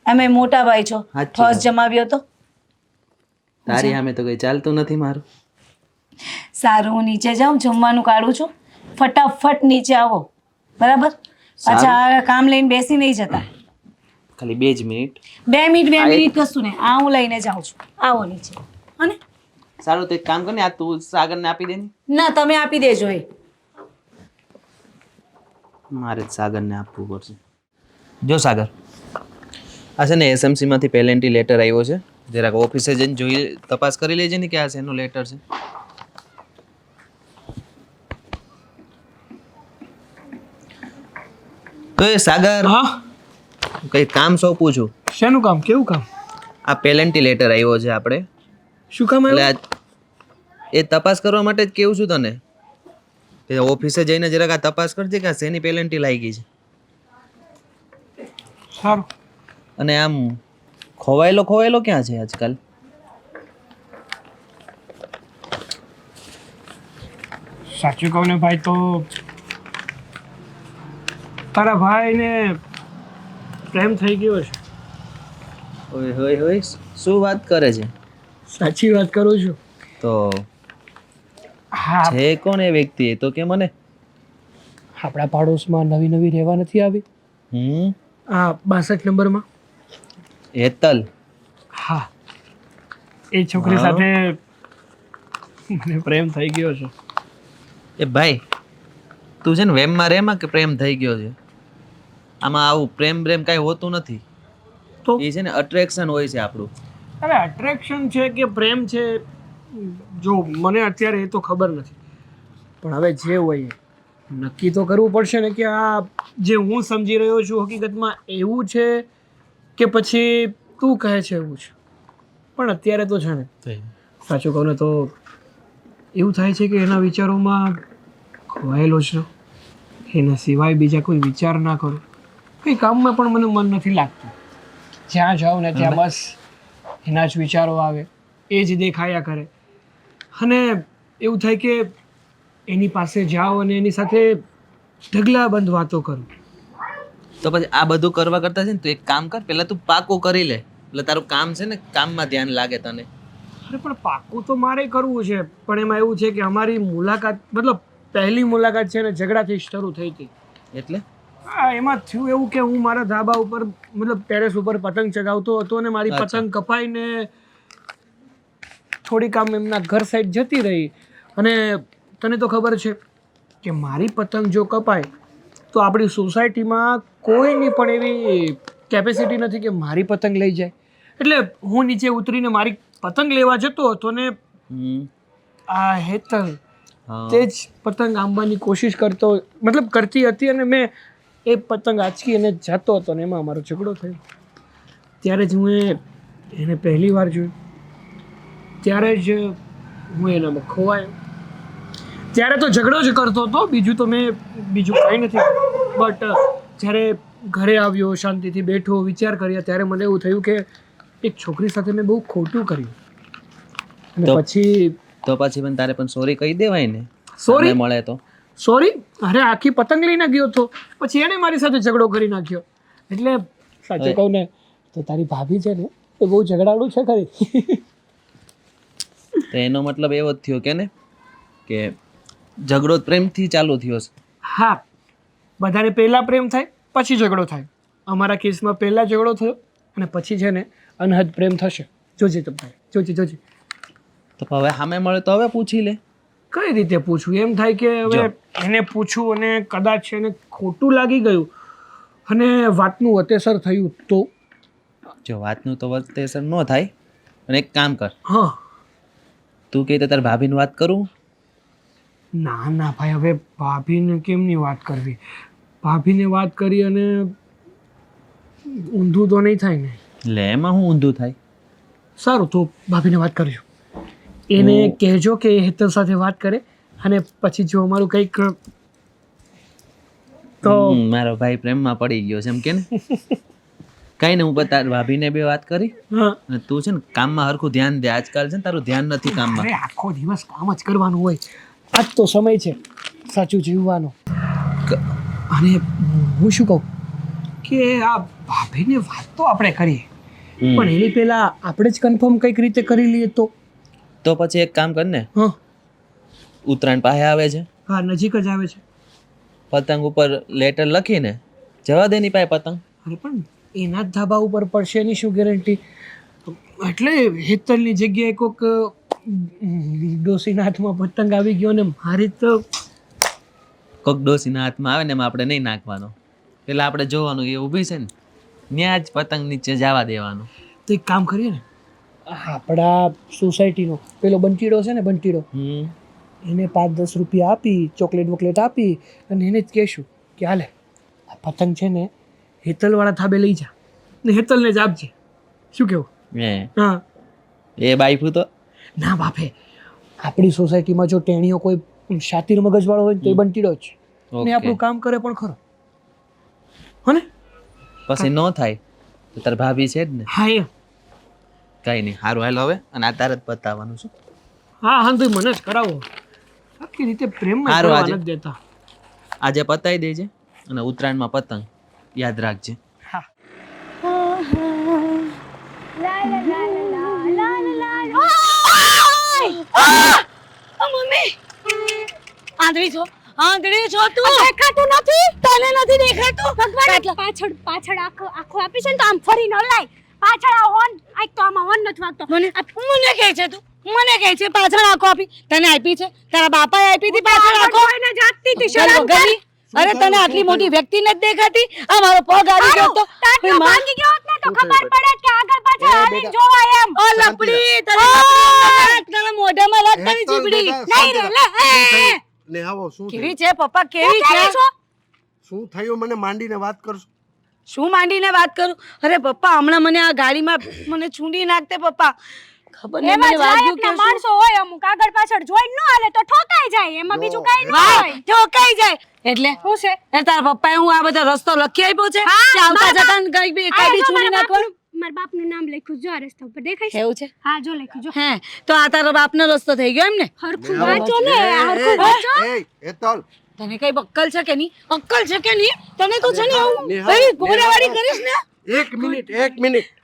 એમ મોટા ભાઈ છો, ફર્સ્ટ જમાવ્યો તો. તારી સામે તો કંઈ ચાલતું નથી મારું. સારું હું નીચે જાઉં, જમવાનું કાઢું છું. ફટાફટ નીચે આવો બરાબર? પાછા કામ લઈને બેસી નહીં જતા. ખાલી 2 મિનિટ. 2 મિનિટ કશું નહીં. આ હું લઈને જાઉં છું. આવો નીચે. હને સારું તો એક કામ કર ને આ તું સાગરને આપી દે ને. ના તમે આપી દેજો. એ મારે જ સાગરને આપવું પડશે. જો સાગર આ છે ને SMC માંથી પેલેન્ટી લેટર આવ્યો છે. જરાક ઓફિસે જઈને જોઈ તપાસ કરી લેજે ને કે આ શેનો લેટર છે. તો એ સાગર હા કઈ કામ સોંપું છું. શેનું કામ? કેવું કામ? આ પેલેન્ટી લેટર આવ્યો છે આપણે. શું કામ એટલે આવ્યું? એ તપાસ કરવા માટે જ કેવું છું તને કે ઓફિસે જઈને જરાક આ તપાસ કરજે કે આ શેની પેલેન્ટી લાગી છે. સારું. અને આમ ખોવાયેલો ક્યાં છે આજકાલ? સાચું કહું ને ભાઈ તો તારા ભાઈને પ્રેમ થઈ ગયો છે. ઓય હોય હોય શું વાત કરે છે? સાચી વાત કરું છું. તો હા છે કોણ એ વ્યક્તિ? એ તો કે મને. આપણા પાડોશમાં નવી રહેવા નથી આવી? આ 62 નંબરમાં. હેતલ. હા એ છોકરી સાથે મને પ્રેમ થઈ ગયો છે. એ ભાઈ તું છે ને વેમમાં રેમાં કે પ્રેમ થઈ ગયો છે? આમાં આવું પ્રેમ કાંઈ હોતું નથી. તો એ છે ને અટ્રેક્શન હોય છે આપણું. હવે અટ્રેક્શન છે કે પ્રેમ છે, જો મને અત્યારે એ તો ખબર નથી, પણ હવે જે હોય એ નક્કી તો કરવું પડશે ને કે આ જે હું સમજી રહ્યો છું હકીકતમાં એવું છે કે પછી તું કહે છે એવું છે. પણ અત્યારે તો છે ને સાચું કહું ને તો એવું થાય છે કે એના વિચારોમાં ખોવાયેલો છે, એના સિવાય બીજા કોઈ વિચાર ના કરું, કંઈ કામમાં પણ મને મન નથી લાગતું. જ્યાં જાઉં ને ત્યાં બસ એના જ વિચારો આવે, એ જ દેખાયા કરે, અને એવું થાય કે એની પાસે જાઓ અને એની સાથે ઢગલાબંધ વાતો કરું. તો પછી આ બધું કરવા કરતા છે ને તું એક કામ કર, પહેલા તું પાકું કરી લે, એટલે તારું કામ છે ને કામમાં ધ્યાન લાગે તને. અરે પણ પાકું તો મારે કરવું છે, પણ એમાં એવું છે કે અમારી મુલાકાત મતલબ પહેલી મુલાકાત છે ને ઝઘડાથી શરૂ થઈ હતી. એટલે એમાં થયું એવું કે હું મારા ધાબા ઉપર મતલબ ટેરેસ ઉપર પતંગ ચગાવતો હતો અને મારી પતંગ કપાઈને થોડીક આમ એમના ઘર સાઈડ જતી રહી. અને તને તો ખબર છે કે મારી પતંગ જો કપાય તો આપણી સોસાયટીમાં કોઈની પણ એવી કેપેસિટી નથી કે મારી પતંગ લઈ જાય. એટલે હું નીચે ઉતરીને મારી પતંગ લેવા જતો હતો ને આ હેતલ તે જ પતંગ આંબાની કોશિશ કરતી હતી અને મેં એ પતંગ આંચકી અને જતો હતો ને એમાં અમારો ઝઘડો થયો. ત્યારે જ હું એને પહેલી વાર જોયું, ત્યારે જ હું એનામાં ખોવાયો. ત્યારે તો ઝઘડો જ કરતો હતો, બીજું કંઈ નથી. બટ જ્યારે ઘરે આવ્યો, શાંતિથી બેઠો, વિચાર કર્યા, ત્યારે મને એવું થયું કે એક છોકરી સાથે મેં બહુ ખોટું કર્યું. અને પછી પણ તારે પણ સોરી કહી દેવાય ને. સોરી મળે તો સોરી? અરે આખી પતંગ લઈને ગયો હતો, પછી એને મારી સાથે ઝઘડો કરી નાખ્યો. એટલે સાચું કહું ને તો તારી ભાભી છે ને એ બહુ ઝઘડાળું છે ખરી. તો એનો મતલબ એવો જ થયો કે ને કે ઝઘડો પ્રેમથી ચાલુ થયો છે. હા, બધાને પહેલા પ્રેમ થાય પછી ઝઘડો થાય. અમારા કેસમાં પહેલા ઝઘડો થયો અને પછી છે ને અનહદ પ્રેમ થશે. જોજે તમે, જોજે. તો હવે સામે મળે તો હવે પૂછી લે. કઈ રીતે પૂછવું? એમ થાય કે હવે એને પૂછું અને કદાચ એને ખોટું લાગી ગયું અને વાતનું વતેસર થયું તો? જો વાતનું તો વતેસર ન થાય, અને એક કામ કર, હા, તું કહે તો તાર ભાભીની વાત કરું. ના ભાઈ, હવે ભાભીને કેમની વાત કરવી? ભાભીને વાત કરી અને ઊંધું તો નહીં થાય ને? એટલે એમાં હું ઊંધું થાય? સારું, તો ભાભીને વાત કરજો. એને કહેજો કે એ હેતલ સાથે વાત કરે, અને પછી જો અમારું કંઈક તો મારો ભાઈ પ્રેમમાં પડી ગયો છે એમ કે ને. કઈ ને, હું તાર ભાભીને બી વાત કરી. હા, અને તું છે ને કામમાં હરખું ધ્યાન દે. આજકાલ છે ને તારું ધ્યાન નથી કામમાં. અરે આખો દિવસ કામ જ કરવાનું હોય. આજ તો સમય છે સાચું જીવવાનો. અને હું શું કહું કે આ ભાભીને વાત તો આપણે કરીએ, પણ એની પહેલા આપણે જ કન્ફર્મ કંઈક રીતે કરી લઈએ તો પછી એક કામ કર ને, હા, ઉત્તરાયણ પાસે આવે છે, હા, નજીક જ આવે છે. પતંગ ઉપર લેટર લખીને જવા દે ની પાસે પતંગ. અરે પણ એના જ ધાબા ઉપર પડશે એની શું ગેરંટી? એટલે હેતલની જગ્યાએ કોઈક ડોસીના હાથમાં પતંગ આવી ગયો ને મારી તો કોક ડોસીના હાથમાં આવે ને એમાં આપણે નહીં નાખવાનો. એટલે આપણે જોવાનું એ ઊભી છે ને ત્યાં જ પતંગ નીચે જવા દેવાનું. તો એક કામ કરીએ ને, આપણા સોસાયટીનો પેલો બંટીડો છે ને, બંટીડો, એને 5-10 રૂપિયા આપી, ચોકલેટ આપી અને એને જ કહેશું કે હાલે આ પતંગ છે ને હેતલવાળા ધાબે લઈ જા ને હેતલને જ આપજે. શું કેવું? હા, એ બાઈફું તો ના બાપે, આપણી સોસાયટીમાં જો ટેણીઓ કોઈ શાતીર મગજવાળો હોય તો એ બંટીડો જ ને આપણું કામ કરે પણ ખરો. હો ને? પછી ન થાય તો તાર ભાભી છે જ ને. હા, એ કઈ નહીં, સારું હાલ હવે. અને આ તારે જ બતાવવાનું છે. હા, તો મને જ કરાવો. આખી રીતે પ્રેમમાં હારું, કરવા આજે. નથી દેતા. આજે પતાવી દેજે, અને ઉત્તરાયણમાં પતંગ યાદ રાખજે. હા, મમ્મી આંધળી છો તું? દેખાતું નથી? તને નથી દેખાતું? ભગવાન પાછળ આખો આપી છે ને તો આમ ફરી ન લાય. પાછળ આ હોન આજ તો આમાં હોન નથી વાગતો. મને કહે છે તું? મને કહે છે પાછળ આંખો આપી? તને આપી છે? તારા બાપાએ આપી હતી પાછળ આંખો? કોઈને જાગતી હતી, શરમ કર. અરે તને આટલી મોટી વ્યક્તિ નથી દેખાતી? આ મારો પગ આવી ગયો તો ટાંટિયો એ માં- ભાંગી ગયો હોત ને તો ખબર પડે કે આગળ પાછળ એ હાલી બેટા. જોવાય એમ. ઓ લપડી તારા મોઢામાં લાગ તારી જીભડી. નહીં રે લે નેહાવો શું કેવી થયું? છે પપ્પા કેવી છે? કેવી છો? શું થયું મને માંડીને વાત કરશો? શું માંડીને વાત કરું? અરે પપ્પા હમણાં મને આ ગાડીમાં મને છૂંડી નાખતે પપ્પા. ખબર નહીં એવા મને વાગ્યું લાયકના કે શું. માણસો હોય અમુક આગળ પાછળ જોઈને ન હાલે તો ઠોકાઈ જાય એમાં બીજું કઈ ન વાહ, હોય. ઠોકાઈ જાય એટલે શું છે? એ તારા પપ્પાએ હું આ બધો રસ્તો લખી આપ્યો છે હા, કે આવતા મારા જતા કઈ બી આ જો છૂંડી મારા નાખવાનું? મારા બાપનું નામ લખ્યું જો આ રસ્તા ઉપર દેખાય છે? એવું છે? હા જો લખ્યું જો. હે તો આ તારો બાપનો રસ્તો થઈ ગયો એમ ને? હરખું વાંચો ને હરખું વાંચો. હેતલ તને કઈ અક્કલ છે કે નહીં? અક્કલ છે કે નહીં? તને તો છે ને આવું નેહા, ભાઈ ઘોડાવાળી કરીશ ને? એક મિનિટ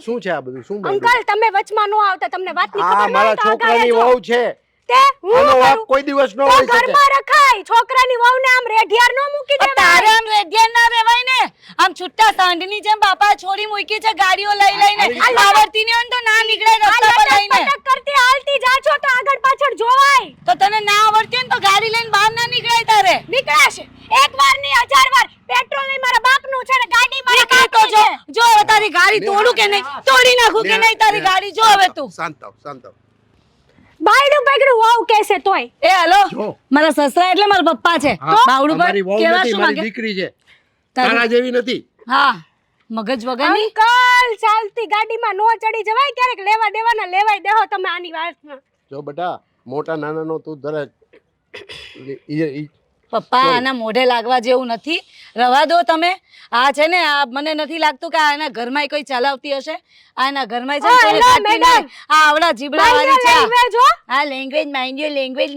શું છે આ બધું? શું બન્યું? અંકલ તમે વચમાં ન આવતા તમને વાતની આ ખબર ન મારા હોય તો છોકરાની આગાહે જો. વહુ છે. તે હું આનો વાંક કરું? કોઈ દિવસ ન તો હોઈ શકે. ઘરમાં રખાય છોકરાની વહુને આમ રેઢિયાર ન મૂકી તારે દેવાય. આમ રેડિયન ના રહેવાય ને. આમ છૂટા સાંઢની જેમ બાપા છોડી મૂકી છે ગાડીઓ લઈ લઈને. આવડતી નહીં હોય ને તો ના નીકળાય રસ્તા પર આ લઈને. લટક કરતી હાલતી જાજો તો આગળ પાછળ જોવાય. તો તને ના આવડતી હોય ને તો ગાડી લઈને બહાર ના નીકળાય તારે. નીકળાશે એક વાર ની 1000 વાર પેટ્રોલ નહીં મારા બાપનું છે ને ગાડી મારા નીકળે તો બાપની જો છે. જો હવે તારી ગાડી તોડું કે નહીં, તોડી નાખું કે નહીં તારી ગાડી, જો હવે તું. શાંત થાવ. બાયડું બાયડું વાવ કેસે તોય એ હલો જો. મારા સસરા એટલે મારા પપ્પા છે. હા, બાવડું અમારી પર વહુ કેવા નથી, શું મારી માંગે? દીકરી છે. તારી- તારા જેવી નથી. હા મગજ વગરની. અંકલ ચાલતી ગાડીમાં નો ચડી જવાય ક્યારેક લેવા દેવાના લેવાય દેહો તમે આની વાતમાં. જો બેટા મોટા નાનાનો તું દરેક પપ્પા આના મોઢે લાગવા જેવું નથી, રવા દો તમે. આ છે ને આ મને નથી લાગતું કે આ એના ઘરમાં કોઈ ચલાવતી હશે. આ એના ઘરમાં છે ને કોઈ હેલો, જાતની મેડમ. નહીં. આ આવડા જીબડા વાળી છે. લેંગ્વેજ હો. આ લેંગ્વેજ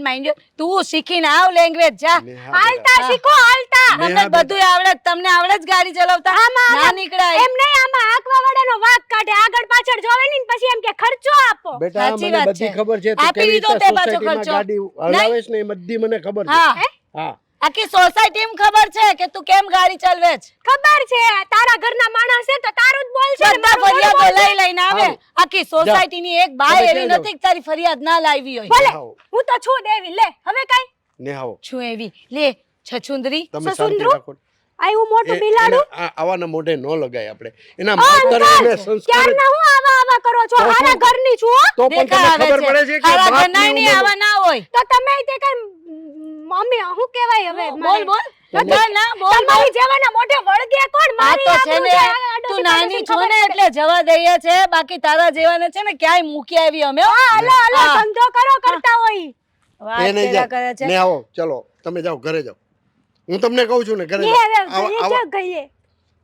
માઇન્ડ યો. તું શીખીને આવ લેંગ્વેજ જા. હાલતા શીખો હાલતા. તમને બધું આવડે, તમને આવડે જ ગાડી ચલાવતા. ના નીકળાય. એમ નહીં આમાં આંકવા વાળાનો વાંક કાઢે આગળ પાછળ જોવે નહીં ને પછી એમ કે ખર્ચો આપો. બેટા સાચી મને વાત બધી છે. ખબર છે તું આપી કેવી દીધો રીતે તે પાછો સોસાયટીમાં ખર્ચો. ગાડી હલાવે છે ને એ બધી મને ખબર છે. હા હા આખી સોસાયટી ખબર છે કે તું કેમ ગાડી ચલાવે છે. ખબર છે તારા ઘરના માણસ છે તો તારું જ બોલશે ને બધા મારું થોડું ફરિયાદો બોલશે. લઈ લઈને આવે. આખી સોસાયટી ની એક બાય તમે એવી ક્યાં નથી કે તારી ફરિયાદ ના લાવી હોય. ભલે આવો. હું તો છું દેવી લે હવે કઈ નેહાઓ છું એવી લે છછુંદરી. તમે શાંતિ સસુંદરું? રાખો. આવું મોટું એ- બિલાડું એને આવાના મોઢે ન લગાય આપણે. એના માવતરે એને સંસ્કાર ક્યારના હું આવા આવા કરો છો તો શું? હારા ઘરની છું હો. તો પણ દેખા તમને આવે ખબર પડે છે કે હારા બાપની ઘરના ની ઉંમર- આવા ના હોય. તો તમે તે કઈ મમ્મી હું કહેવાય હવે બોલ મારે? બોલ ના ના બોલ બોલ. તમારી જેવાના મોઢે વળગે કોણ આ મારી તો છે આબરૂ ને છે, આ આડોશી તું નાની છો ને પાડોશીને એટલે જવા દઈએ છે, બાકી તારા જેવાને છે ને ક્યાંય મૂકી આવી અમે હો. હાલો હાલો હા. ધંધો કરો કરતા હોય વાત એ નહીં કર્યા કરે જાય. છે. ને આવો ચલો તમે જાઓ ઘરે જાઓ. હું તમને કહું છું ને ઘરે એ જાઓ. હવે આવા- ઘરે આવા- ક્યાં ગઈએ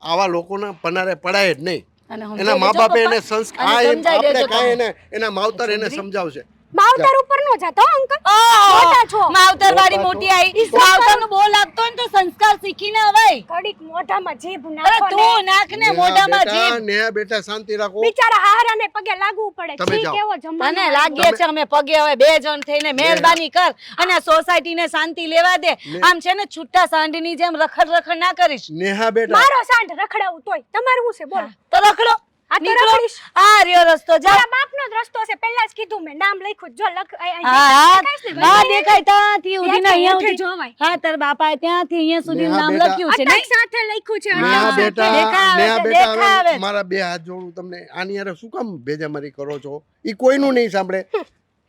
આવા લોકોના પનારે પડાય જ નહીં. અને સમજાવી એના મા દેજો બાપે પપ્પા. એને સંસ્કાર અને સમજાવી આપણે દેજો કાંઈ તમે. એના માવતર એને સમજાવશે. માવતર ઉપર નો જતો હો, અંકલ ઓહો, મોટા છો. માવતર વાળી મોટા મોટી છો. આઈ. ઈ માવતરનું બહુ લાગતો હોય ને તો સંસ્કાર શીખીને અવાય. ઘડીક મોઢામાં જીભ અરે નાખો ને તું નાખ ને મોઢામાં બેટા, જીભ. નેહા બેટા શાંતિ રાખો. બિચારા હારાને પગે લાગવું પડે તમે છી જાઓ. કેવો જમાનો તને આવ્યો. લાગીએ છે અમે પગે હવે બે જણ થઈને મહેરબાની કર અને સોસાયટીને શાંતિ લેવા દે. આમ છે ને છૂટા સાંઢની જેમ રખડ ના કરીશ. નેહા બેટા મારો સાંઢ રખડાવું તોય તમારું શું છે બોલો તો રખડો. આ તો નીકળો. રખડીશ. આ રહ્યો રસ્તો જા. મારા બાપનો જ રસ્તો છે પહેલા જ કીધું મેં નામ લખ્યું જ. જો લખ હા દેખાય છે ને? હા દેખાય ત્યાંથી ઉધીને ત્યાંથી અહીંયા હેઠે સુધી. જોવાય. હા તારા બાપાએ ત્યાંથી અહીંયા સુધી નેહા નામ બેટા. લખ્યું છે અટક નહીં? સાથે લખ્યું છે નેહા અટક સાથે. બેટા દેખાવે નેહા છે, બેટા દેખાવે હવે છે. મારા બે હાથ જોડું તમને. આની હારે શું કામ ભેજામારી કરો છો? ઈ કોઈનું નહીં સાંભળે.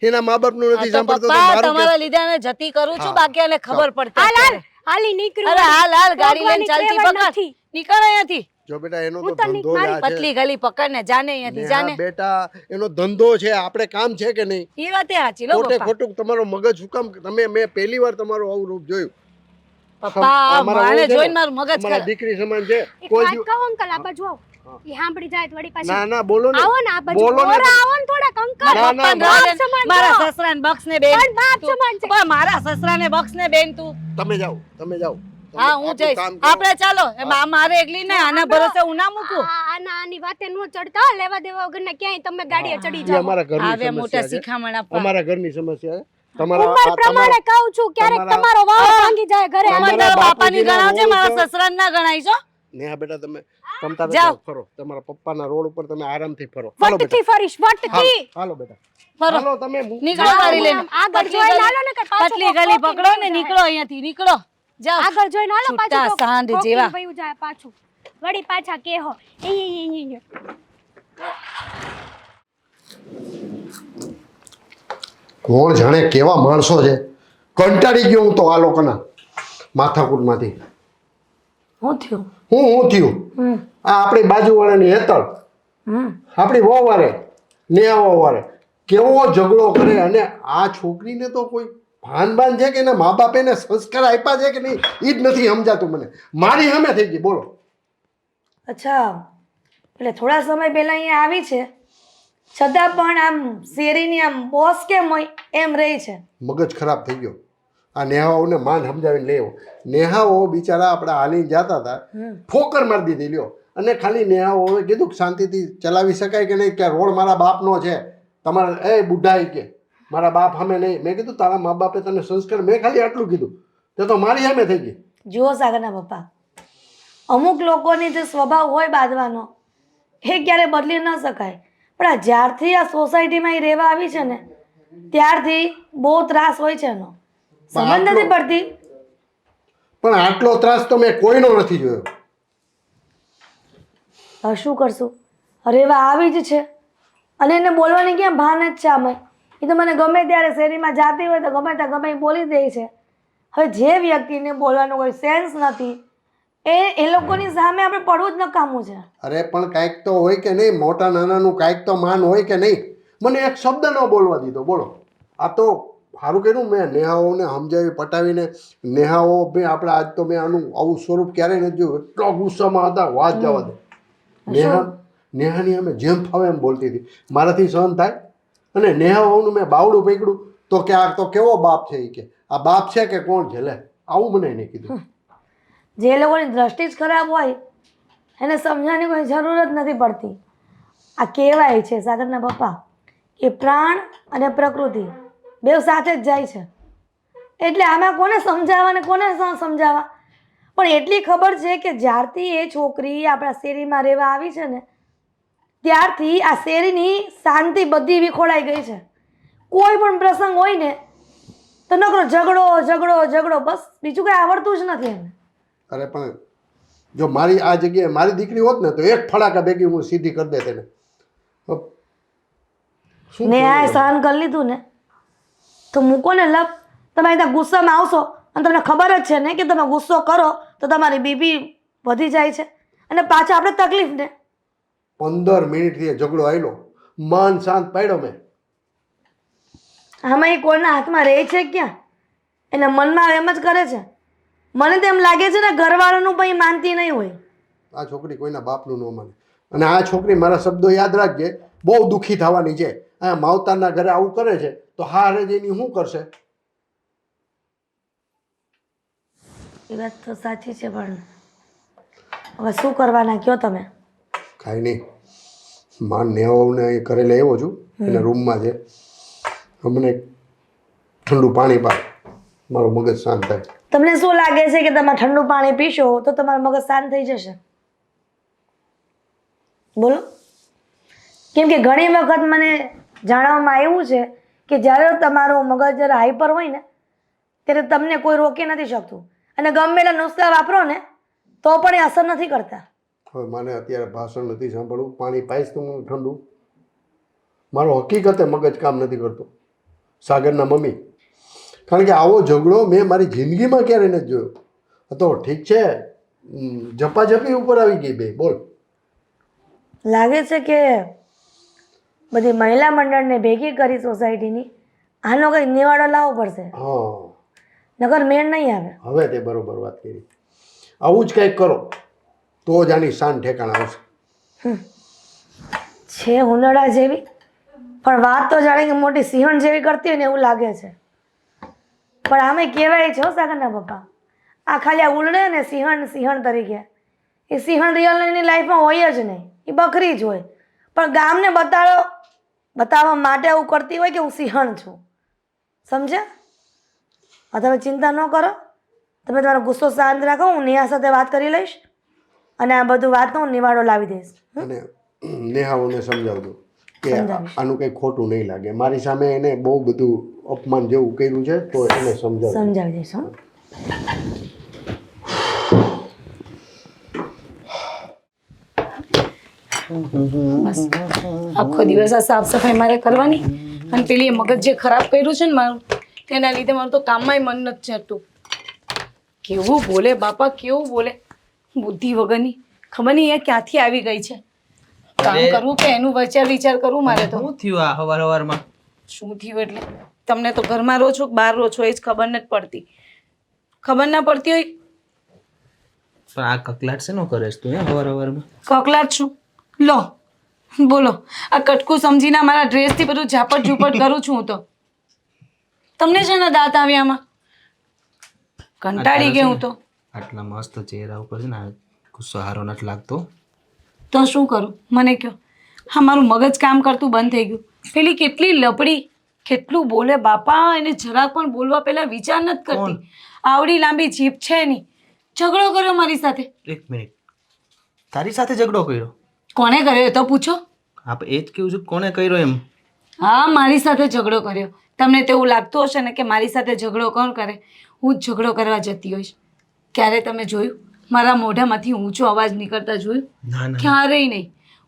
એના મા બાપનું હા નથી તો સાંભળતો તો પપ્પા મારું તમારા કે- લીધે એને જતી કરું છું, હા. બાકી એને ખબર પડતી હાલ હાલ અત્યારે. હાલી નીકળ્યું અરે હાલ હાલ ગાડી લઈને ચાલતી કહેવાય પકડ. નથી. નીકળ અહીંયાથી. જો બેટા એનો હું તો તો ધંધો જ મારી આ છે. પતલી ગલી પકડ ને જાને અહીંયાથી નેહા જાને. બેટા એનો ધંધો છે. આપણે કામ છે કે નહીં? એ વાતે સાચી લો ખોટે પપ્પા. ખોટું તમારો મગજ શું કામ મેં પહેલી વાર તમારું આવું રૂપ જોયું. પપ્પા અમારા માને વહુ છે ને, જોઈને મારું મગજ અમારા ખરાબ. દીકરી સમાન છે. એક કોઈ વાત દિવસ- કહું અંકલ આ બાજુ આવો એ સાંભળી જાય તો વળી પાછી ના ના બોલો ને. આવો ને આ બાજુ બોલો ને. ઓરા આવો ને થોડાક અંકલ ના, ના, પપ્પાને બાપ રહો દે. સમાન મારા છો. સસરાને બક્ષ ને બેન પણ બાપ તું. સમાન છે. પપ્પા, મારા સસરાને બક્ષ ને બેન તું. તમે જાઓ તમે જાઓ. તમે હા હું આપણું જઈશ. કામ કરો. આપણે ચાલો એમાં મારે એકલી ને આના ભરોસે હું ના મૂકું. આની વાતે નો ચડતા હો, લેવા દેવા વગરના ક્યાંય તમે ગાડીએ ચડી ઈ જાઓ અમારા ઘરની આવે મોટા સમસ્યા છે. શિખામણ આપવા. અમારા ઘરની સમસ્યા છે. તમારા ઉંમર પ્રમાણે કહું છું ક્યારેક તમારા- તમારો વાવ ભાંગી જાય ઘરે તમારે તમારા તારા બાપાની બાપુજીના ગણાવજે, રોલ મારા તો- સસરાને ના ગણાય છો. નેહા બેટા તમે તમતારે જાઓ. જાઓ ફરો. તમારા પપ્પાના રોડ ઉપર તમે આરામથી ફરો. હાલો બેટા. વટથી ફરીશ વટથી હાલો બેટા. ફરો. હાલો તમે નીકળો ગાડી લઈને. આગળ પતલી જોઈને ગલી- હાલો ને કે પાછું પતલી કોક ગલી કોકીને પકડો ને જાય. નીકળો અહીંયાથી નીકળો. જાઓ. આગળ જોઈને હાલો છૂટા પાછું તો સાંઢ ઠોકીને જેવા. વયું જાય પાછું વળી પાછા કેહો ઈ. કોણ જાણે કેવા માણસો છે. કંટાળી ગયો હું તો આ લોકોના માથાકૂટમાંથી. શું થયું હું થયું આ આપણી બાજુવાળાની હેતલ આપણી વહુવારે નેહા વહુવારે કેવો ઝઘડો કરે. અને આ છોકરીને તો કોઈ ભાન છે કે એના મા બાપે એને સંસ્કાર આપ્યા છે કે નહીં એ જ નથી સમજાતું મને. મારી સામે થઈ ગઈ બોલો. અચ્છા એટલે થોડા સમય પહેલા અહીંયા આવી છે છતાં પણ આમ શેરીની આમ બોસ કેમ હોય એમ રહી છે. મગજ ખરાબ થઈ ગયો. આ નેહાઓને માન સમજાવીને લેવો. નેહાઓ બિચારા આપણે હાલીને જતા હતા ઠોકર મારી દીધી લ્યો. અને ખાલી નેહાઓએ કીધું કે શાંતિથી ચલાવી શકાય કે નહીં કે રોડ મારા બાપનો છે તમારા એ બુઢા કે મારા બાપ સામે નહીં. મેં કીધું તારા મા બાપે તને સંસ્કાર મેં ખાલી આટલું કીધું તે તો મારી સામે થઈ ગઈ. જુઓ સાગરના પપ્પા અમુક લોકોની જે સ્વભાવ હોય બાંધવાનો એ ક્યારે બદલી ન શકાય. પણ આ જ્યારથી આ સોસાયટીમાં એ રહેવા આવી છે ને ત્યારથી બહુ ત્રાસ હોય છે એનો સમજ નથી પડતી. પણ આટલો ત્રાસ તો મેં કોઈનો નથી જોયો. હવે શું કરશું રહેવા આવી જ છે અને એને બોલવાની ક્યાં ભાન જ છે આમાં. એ તો મને ગમે ત્યારે શેરીમાં જાતી હોય તો ગમે ત્યાં ગમે એ બોલી દે છે. હવે જે વ્યક્તિને બોલવાનું કોઈ સેન્સ નથી એ લોકોની સામે આપણે પડવું જ નકામું છે. અરે પણ કાંઈક તો હોય કે નહીં. મોટા નાનાનું કાંઈક તો માન હોય કે નહીં. મને એક શબ્દ ન બોલવા દીધો બોલો. આ તો સારું કર્યું મેં નેહાઓને સમજાવી પટાવીને. નેહાઓ ભાઈ આપણે આજ તો મેં આનું આવું સ્વરૂપ ક્યારેય નથી જોયું. એટલો ગુસ્સામાં હતા વાત જવા દે. નેહાની અમે જેમ ફાવે એમ બોલતી હતી મારાથી સહન થાય. અને નેહાઓનું મેં બાવડું પકડ્યું તો કે આ તો કેવો બાપ છે એ કે આ બાપ છે કે કોણ છે લે આવું મને એને કીધું. જે લોકોની દ્રષ્ટિ જ ખરાબ હોય એને સમજવાની કોઈ જરૂર જ નથી પડતી. આ કહેવાય છે સાગરના પપ્પા કે પ્રાણ અને પ્રકૃતિ બે સાથે જ જાય છે. એટલે આમાં કોને સમજાવવા ને કોને ન સમજાવવા. પણ એટલી ખબર છે કે જ્યારથી એ છોકરી આપણા શેરીમાં રહેવા આવી છે ને ત્યારથી આ શેરીની શાંતિ બધી વિખોડાઈ ગઈ છે. કોઈ પણ પ્રસંગ હોય ને તો નકરો ઝઘડો ઝઘડો ઝઘડો બસ બીજું કંઈ આવડતું જ નથી એને. અરે પણ જો મારી આ જગ્યાએ મારી દીકરી હોત ને તો એક ફડાકા ભેગી હું સીધી કરી દે તેને. ને આ સહન કરી લીધું ને તો મૂકો ને લપ. તમે ત્યાં ગુસ્સામાં આવશો અને તમને ખબર જ છે ને કે તમે ગુસ્સો કરો તો તમારી બીપી વધી જાય છે અને પાછા આપણે તકલીફ ને. 15 મિનિટથી ઝઘડો આવેલો મન શાંત પાડ્યો મેં. આમાં એ કોઈના હાથમાં રહે છે ક્યાં એના મનમાં એમ જ કરે છે. મને તો એમ લાગે છે ને ઘરવાળાનું પણ એ માનતી નહીં હોય. આ છોકરી કોઈના બાપનું ન માને. અને આ છોકરી મારા શબ્દો યાદ રાખજે બહુ દુઃખી થવાની છે. આ માવતરના ઘરે આવું કરે છે તો હારે જઈને શું કરશે. એ વાત તો સાચી છે પણ હવે શું કરવાના કયો તમે. કાંઈ નહીં માન નેવાઓને અહીં ઘરે લઈ આવ્યો છું એના રૂમમાં છે. અમને ઠંડુ પાણી પા મારું મગજ શાંત થાય. તમને શું લાગે છે કે તમે ઠંડુ પાણી પીશો તો તમારું મગજ શાંત થઈ જશે બોલો. કેમ કે ઘણી વખત મને જાણવામાં આવ્યું છે કે જ્યારે તમારું મગજ જરા હાઈપર હોય ને ત્યારે તમને કોઈ રોકી નથી શકતું અને ગમે એટલા નુસ્ખા વાપરો ને તો પણ એ અસર નથી કરતા. હવે મને અત્યારે ભાષણ નથી સાંભળવું. પાણી પાઈશ તો હું ઠંડુ. મારો હકીકતે મગજ કામ નથી કરતો. સાગરના મમ્મી કારણ કે આવો ઝઘડો મેં મારી જિંદગીમાં ક્યારેય નથી જોયો. તો ઠીક છે ઝપાઝપી ઉપર આવી ગઈ બે બોલ. લાગે છે કે બધી મહિલા મંડળને ભેગી કરી સોસાયટીની આનો કંઈક નિવાડો લાવવો પડશે. હા નગર મેળ નહીં આવે. હવે તે બરોબર વાત કરી. આવું જ કંઈક કરો તો જ આની શાન ઠેકાણા આવશે. છે ઉનાળા જેવી પણ વાત તો જાણે કે મોટી સિંહણ જેવી કરતી હોય ને એવું લાગે છે. પણ આમે કહેવાય છે સાગરના પપ્પા આ ખાલી આ ઉલડે ને સિંહણ તરીકે એ સિંહણ રિયલની લાઈફમાં હોય જ નહીં. એ બકરી જ હોય પણ ગામને બતાવવા માટે એવું કરતી હોય કે હું સિંહણ છું. સમજ્યા? હા તમે ચિંતા ન કરો. તમે તમારો ગુસ્સો શાંત રાખો. હું નેહા સાથે વાત કરી લઈશ અને આ બધું વાતનો નિવાડો લાવી દઈશ. અને નેહાઓને સમજાવજો કે આનું કંઈ ખોટું નહીં લાગે. મારી સામે એને બહુ બધું અપમાન જેવું કર્યું છે તો એને સમજાવી દઈશ. બસ આખો દિવસ આ સાફ સફાઈ મારે કરવાની અને પેલી મગજ જે ખરાબ કર્યું છે ને મારું તેના લીધે મારું તો કામમાંય મન નથી ચડતું. કેવું બોલે બાપા, કેવું બોલે, બુદ્ધિ વગરની. ખબર નહીં એ ક્યાંથી આવી ગઈ છે. કામ કરવું કે એનું વિચાર કરવું મારે તો. શું થયું આ હવારમાં? શું થયું એટલે તમને તો ઘરમાં રહો છો કે બહાર રહો છો એ જ ખબર નથી પડતી. ખબર ના પડતી હોય પણ આ કકલાટ શેનો કરે છે તું હવારમાં? કકલાટ છું. લો બોલો, આ કટકું સમજીને મારા ડ્રેસથી બધું ઝાપટ ઝૂપટ કરું છું હું તો. તમને છે ને દાંત આવ્યા આમાં? કંટાળી ગઈ હું તો. આટલા મસ્ત ચહેરા ઉપર છે ને ગુસ્સો હારો નથી લાગતો. તો શું કરું મને કહો. હા, મારું મગજ કામ કરતું બંધ થઈ ગયું. પેલી કેટલી લપડી, કેટલું બોલે બાપા, એને જરાક પણ બોલવા પહેલા વિચાર નથી કરતી. આવડી લાંબી જીભ છે એની. ઝઘડો કર્યો મારી સાથે. એક મિનિટ, તારી સાથે ઝઘડો કર્યો? કોણે કર્યો એ તો પૂછો. આપ એ જ કેવું છું કોને કર્યો એમ? હા, મારી સાથે ઝઘડો કર્યો. તમને તેવું લાગતું હશે ને કે મારી સાથે ઝઘડો કોણ કરે? હું જ ઝઘડો કરવા જતી હોઈશ. ક્યારે તમે જોયું મારા મોઢામાંથી ઊંચો અવાજ નીકળતા જોયું? ના ના, ક્યારેય નહીં.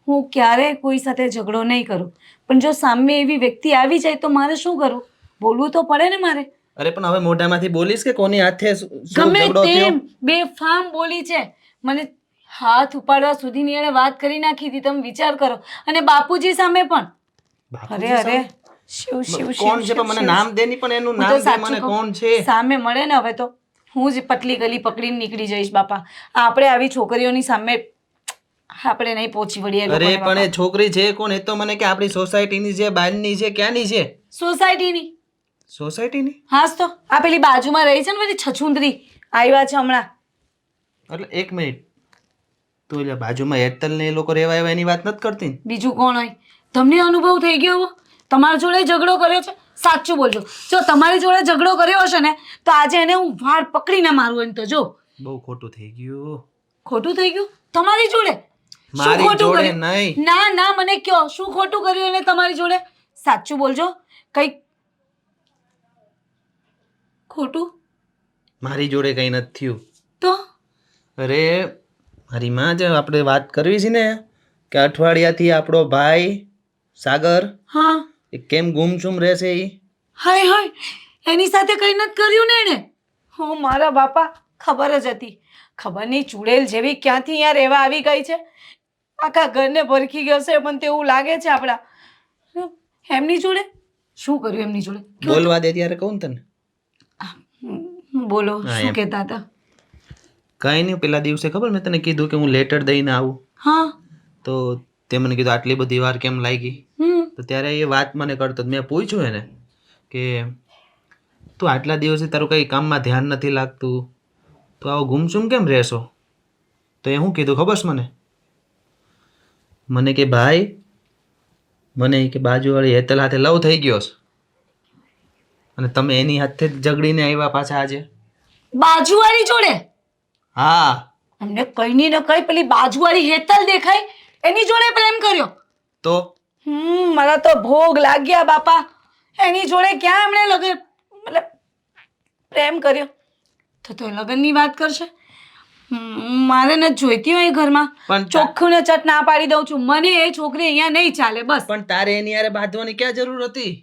હું ક્યારેય કોઈ સાથે ઝઘડો નહીં કરું. પણ જો સામે એવી વ્યક્તિ આવી જાય તો મારે શું કરવું? બોલવું તો પડે ને મારે. અરે પણ હવે મોઢામાંથી બોલીશ કે કોની હાથે શું ગમે ઝઘડો થયો? તેમ બેફામ બોલી છે. મને હાથ ઉપાડવા સુધીની એણે વાત કરી નાખી હતી. તમે વિચાર કરો. અને બાપુજી સામે પણ. અરે અરે, શિવ શિવ શિવ. કોણ છે પણ મને નામ દે ની, પણ એનું નામ દે મને, કોણ છે? સામે મળે ને હવે તો હું જ પતલી ગલી પકડીને નીકળી જઈશ બાપા. આપણે આવી છોકરીઓની સામે આપણે નહીં પહોંચી વળીએ. અરે પણ એ છોકરી છે કોણ? એ તો મને કે આપણી સોસાયટીની છે, બહારની છે, ક્યાંની છે? સોસાયટીની. સોસાયટીની? હાસ તો આ પેલી બાજુમાં રહી છે ને બધી છછુંદરી આવ્યા છે હમણાં. એટલે એક મિનિટ, તું એટલે બાજુમાં હેતલ ને એ લોકો રહેવા આવ્યા એની વાત નથી કરતી? બીજું કોણ હોય? તમને અનુભવ થઈ ગયો તમારા જોડે ઝઘડો કર્યો છે? સાચું બોલજો. જો તમારી જોડે ઝઘડો કર્યો હશે ને તો આજે એને હું વાળ પકડીને મારું. એને તો જો બહુ ખોટું થઈ ગયું. ખોટું થઈ ગયું તમારી જોડે? શું મારી ખોટું જોડે કર્યું? નહીં. ના ના, મને કયો શું ખોટું કર્યું એને તમારી જોડે? સાચું બોલજો. કઈ ખોટું મારી જોડે કઈ નથી થયું. તો અરે મારી માં જે આપણે વાત કરવી છે ને કે અઠવાડિયાથી આપણો ભાઈ સાગર હા, એ કેમ ગુમસુમ રહેશે એ? હાય હાય, એની સાથે કઈ નથી કર્યું ને એને? હો મારા બાપા, ખબર જ હતી. ખબર નહીં ચૂડેલ જેવી ક્યાંથી અહીંયા રહેવા આવી ગઈ છે. આખા ઘરને ભરખી ગયો છે પણ તેવું લાગે છે આપણા. એમની જોડે શું કર્યું? એમની જોડે બોલવા દે ત્યારે કહું ને તને. બોલો, હા, શું એમ. કહેતા હતા? કઈ નહીં, પેલા દિવસે ખબર મેં તને કીધું કે હું લેટર દઈને આવું, હા. તો તે મને કીધું આટલી બધી વાર કેમ લાગી? તો ત્યારે એ વાત મને કરતો. મેં પૂછ્યું એને કે તું આટલા દિવસે તારું કંઈ કામમાં ધ્યાન નથી લાગતું, તો આવો ગુમસુમ કેમ રહેશો? તો એ શું કીધું ખબર છે મને? મને કે ભાઈ, મને કે બાજુવાળી હેતલ હાથે લવ થઈ ગયો છે અને તમે એની હાથે જ ઝઘડીને આવ્યા પાછા આજે. બાજુવાળી જોડે? હા. અમને કઈ ની ને કઈ પેલી બાજુવાળી હેતલ દેખાય એની જોડે પ્રેમ કર્યો? તો મારા તો ભોગ લાગ્યા બાપા. એની જોડે ક્યાં એમણે લગન મતલબ પ્રેમ કર્યો? તો લગનની વાત કરશે. મારે નથી જોઈતી હોય એ ઘરમાં. પણ ચોખ્ખું ને ચટ ના પાડી દઉં છું. મને એ છોકરી અહીંયા નહીં ચાલે બસ. પણ તારે એની હારે બાંધવાની ક્યાં જરૂર હતી?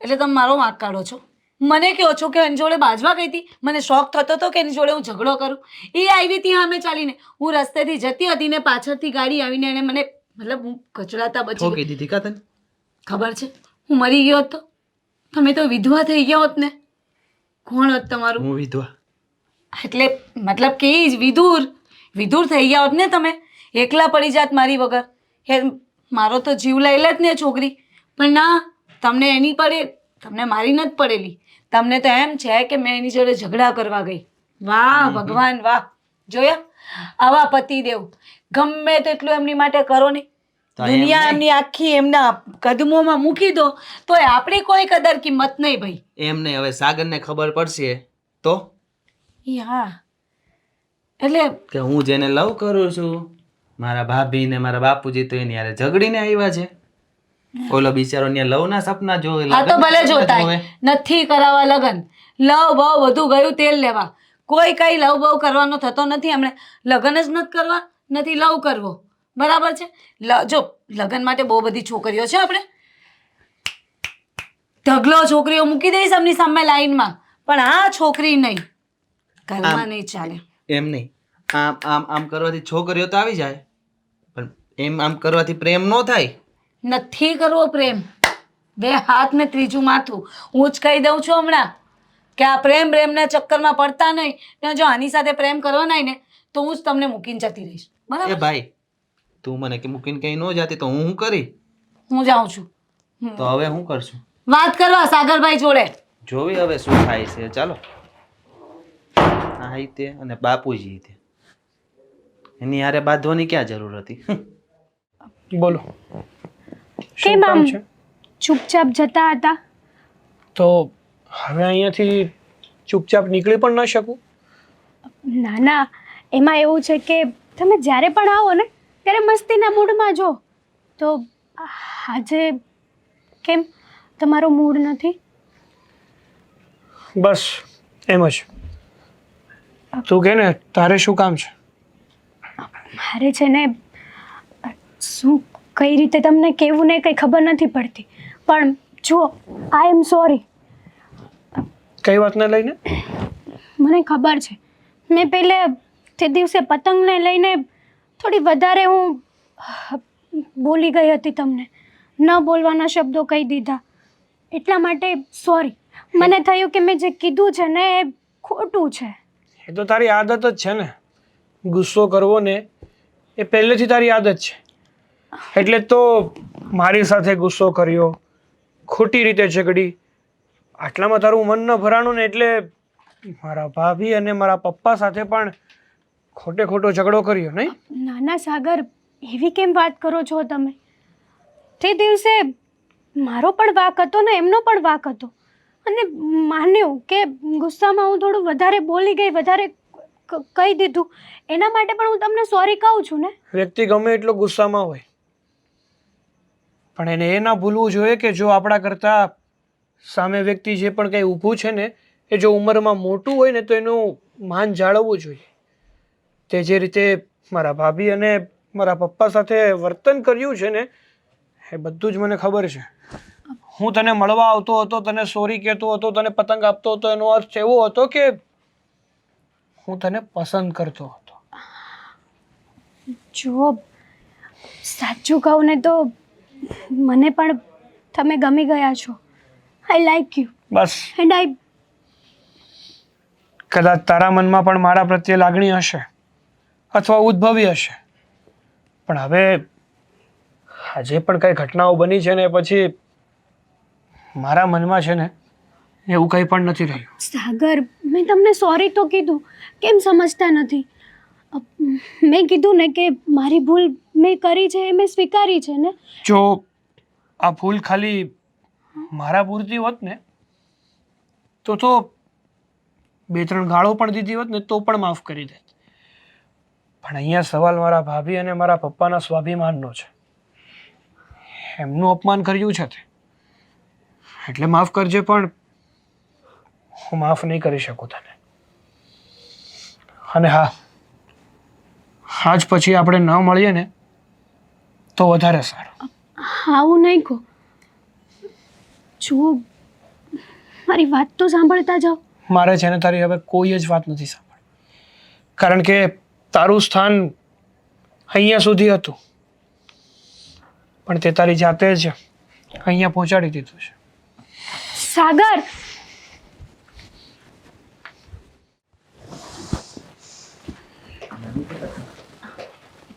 એટલે તમે મારો વાંક કાઢો છો. મને કહો છો કે એની જોડે બાજવા ગઈ હતી? મને શોખ થતો હતો કે એની જોડે હું ઝઘડો કરું. એ આવી હતી સામે ચાલીને, હું રસ્તેથી જતી હતી ને પાછળથી ગાડી આવીને એને મને મતલબ હું કચડાતા બચી ઠોકી ગઈ. દીધી કા તને? ખબર છે હું મરી ગયો હોત તો તમે તો વિધવા થઈ ગયા હોત ને. કોણ હોત તમારું? હું વિધવા? એટલે મતલબ કે ઈ જ વિધુર થઈ ગયા હોત ને તમે. એકલા પડી જાત મારી વગર. હે મારો તો જીવ લઈ લે જ ને છોકરી. પણ ના, તમને એની પડે, તમને મારી નથી પડેલી. તમને તો એમ છે કે મેં એની જોડે ઝઘડા કરવા ગઈ. વાહ ભગવાન વાહ. જોયા આવા પતિદેવ ગમે તેટલું એમની માટે કરો ને, તો એમ દુનિયા નહીં. એમની આખી એમના કદમોમાં મૂકી દો તો આપણી કોઈ કદર કિંમત નહીં ભાઈ. એમ નહીં, હવે સાગરને ખબર પડશે તો હા એટલે કે હું જેને લવ કરું છું, મારા ભાભી ને મારા બાપુજી તો એની હારે ઝઘડીને આવ્યા છે. ઓલો બિચારો ને લવના સપના જોવે. આ તો ભલે લગ્નના જોતા જોવે. નથી કરાવવા લગન. લવ બહુ બધું ગયું તેલ લેવા. કોઈ કઈ લવ બહુ કરવાનો થતો નથી. એમણે લગન જ નથી કરવા, નથી લવ કરવો. બરાબર છે. જો લગ્ન માટે બહુ બધી છોકરીઓ છે, આપણે ઢગલો છોકરીઓ મૂકી દઈશ એમની સામે લાઈનમાં, પણ આ છોકરી નહીં, ઘરમાં નહીં ચાલે. એમ નહીં, આમ આમ આમ કરવાથી છોકરીઓ તો આવી જાય, પણ એમ આમ કરવાથી પ્રેમ ન થાય. નથી કરવો પ્રેમ, બે હાથ ને ત્રીજું માથું. હું જ કહી દઉં છું હમણાં કે આ પ્રેમના ચક્કરમાં પડતા નહીં, ને જો આની સાથે પ્રેમ કરવાના હોય ને તો હું જ તમને મૂકીને જતી રહીશ. એ બરાબર? ભાઈ, તું મને કે મૂકીને કઈ ન જાતી તો હું કરી? હું જાઉં છું તો હવે હું કરશું? વાત કરવા સાગરભાઈ જોડે. જોવી હવે શું થાય છે. ચાલો, આ તે અને બાપુજી તે, એની હારે બાંધવાની ક્યાં જરૂર હતી? બોલો શું કેમ કામ આમ છે? ચૂપચાપ જતા હતા? તો હવે અહીંયાથી ચૂપચાપ નીકળી પણ ન શકું? ના ના, એમાં એવું છે કે તમે જ્યારે પણ આવો ને ત્યારે મસ્તીના મૂડમાં જો. તો આજે કેમ તમારો મૂડ નથી? બસ એમ જ. તું કે ને, તારે શું કામ છે? મારે છે ને શું કઈ રીતે તમને કહેવું ને કંઈ ખબર નથી પડતી, પણ જુઓ, આઈ એમ સોરી. કઈ વાતને લઈને? મને ખબર છે, મેં પહેલે તે દિવસે પતંગને લઈને થોડી વધારે હું બોલી ગઈ હતી, તમને ન બોલવાના શબ્દો કહી દીધા, એટલા માટે સોરી. મને થયું કે મેં જે કીધું છે ને એ ખોટું છે. એ તો તારી આદત જ છે ને, ગુસ્સો કરવો ને એ પહેલેથી તારી આદત છે. એટલે તો મારી સાથે ગુસ્સો કર્યો, ખોટી રીતે ઝઘડી, આટલામાં તારું મન ન ભરાણું ને એટલે મારા ભાભી અને મારા પપ્પા સાથે પણ ખોટો ઝઘડો કર્યો, નહીં? નાના સાગર, એવી કેમ વાત કરો છો તમે? તે દિવસે મારો પણ વાંક હતો ને એમનો પણ વાંક હતો, અને માન્યું કે ગુસ્સામાં હું થોડું વધારે બોલી ગઈ, વધારે કહી દીધું, એના માટે પણ હું તમને સોરી કહું છું ને. વ્યક્તિ ગમે એટલો ગુસ્સામાં હોય, પણ એને એ ના ભૂલવું જોઈએ કે જો આપણા કરતાં સામે વ્યક્તિ જે પણ કંઈ ઊભું છે ને એ જો ઉંમરમાં મોટું હોય ને તો એનું માન જાળવવું જોઈએ. તે જે રીતે મારા ભાભી અને મારા પપ્પા સાથે વર્તન કર્યું છે ને એ બધું જ મને ખબર છે. હું તને મળવા આવતો હતો, તને સોરી કહેતો હતો, તને પતંગ આપતો હતો, એનો અર્થ એવો હતો કે હું તને પસંદ કરતો હતો. જો સાચું કહું ને તો મને પણ તમે ગમી ગયા છો. I like you bus. And I કદાચ તારા મનમાં પણ મારા પ્રત્યે લાગણી હશે અથવા ઉદ્ભવી હશે, પણ હવે આજે પણ કંઈ ઘટનાઓ બની છે ને પછી મારા મનમાં છે ને એવું કંઈ પણ નથી રહ્યું. સાગર, મેં તમને સોરી તો કીધું, કેમ સમજતા નથી? મેં કીધું ને કે મારી ભૂલ મેં કરી છે, એ મેં સ્વીકારી છે ને. જો આ ભૂલ ખાલી મારા પૂરતી હોત ને તો 2-3 ગાળો પણ દીધી હોત ને તો પણ માફ કરી દેત, પણ અહીંયા સવાલ મારા ભાભી અને મારા પપ્પાના સ્વાભિમાનનો છે. એમનું અપમાન કર્યું છે તે, એટલે માફ કરજે, પણ હું માફ નહીં કરી શકું તને. અને હા, આજ પછી આપણે ન મળીએ ને તો વધારે સારું. આવું નહીં કહો. જો મારી વાત તો સાંભળતા જાઓ. મારે છે ને તારી હવે કોઈ જ વાત નથી સાંભળવી, કારણ કે તારું સ્થાન અહીંયા સુધી હતું, પણ તે તારી જાતે જ અહીંયા પહોંચાડી દીધું છે. સાગર,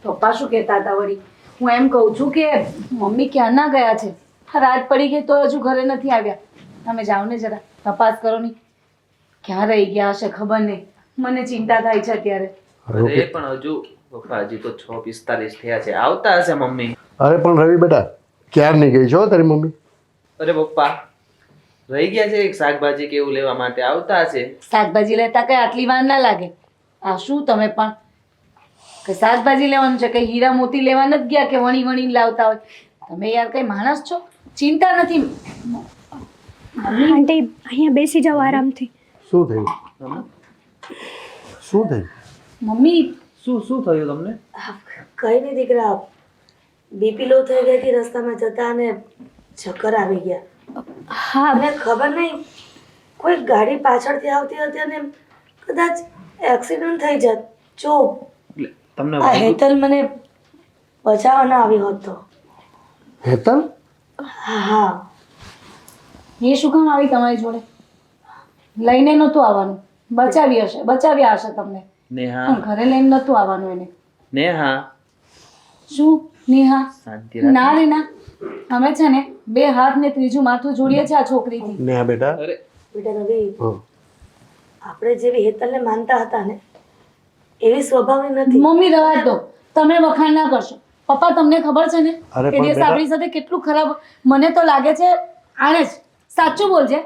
પપ્પા શું કહેતા હતા વળી? હું એમ કહું છું કે મમ્મી ક્યાં ના ગયા છે? રાત પડી ગઈ તો હજુ ઘરે નથી આવ્યા. તમે જાઓ ને જરા તપાસ કરો ની, ક્યાં રહી ગયા હશે ખબર નહીં. મને ચિંતા થાય છે અત્યારે. અરે પણ હજુ પપ્પા, હજી તો 6:45 થયા છે, આવતા હશે મમ્મી. અરે પણ રવિ બેટા, ક્યારની ગઈ છો તારી મમ્મી? અરે પપ્પા, રહી ગયા છે એક શાકભાજી કે એવું લેવા માટે, આવતા હશે. શાકભાજી લેતા કઈ આટલી વાર ના લાગે. આ શું તમે પણ કે શાકભાજી લેવાનું છે, કઈ હીરા મોતી લેવા નથી ગયા કે વણી વણીને લાવતા હોય? તમે યાર કઈ માણસ છો? ચિંતા નથી. આંટી અહીંયા બેસી જાઓ આરામથી. શું થયું? શું થયું? મમ્મી શું થયું તમને? કઈ નહીં દીકરા, બીપી લો થઈ ગઈ હતી રસ્તામાં જતા અને ચક્કર આવી ગયા. હા અને ખબર નહીં કોઈ ગાડી પાછળથી આવતી હતી અને કદાચ એક્સિડન્ટ થઈ જાત. જો એટલે તમને આ વાગ્યું? હેતલ મને બચાવવા ના આવી હોત તો. હેતલ હા એ શું કામ આવી તમારી જોડે? લઈને નહોતું આવવાનું, બચાવ્યા હશે તમને, નેહા, પણ ઘરે લઈને નહોતું આવવાનું એને. નેહા, શું નેહા? શાંતિ રાખ. ના રે ના, અમે છે ને 2 હાથ ને 3જું માથું જોડીએ છે આ છોકરીથી. ને આ બેટા અરે બેટા રવિ, હા આપણે જેવી હેતલને માનતા હતા ને એવી સ્વભાવની નથી. મમ્મી રવા દો, તમે વખાણ ના કરશો. પપ્પા તમને ખબર છે ને અરે કે પણ દિવસ બેટા- આપણી સાથે કેટલું ખરાબ. મને તો લાગે છે આણે જ સાચું બોલજે,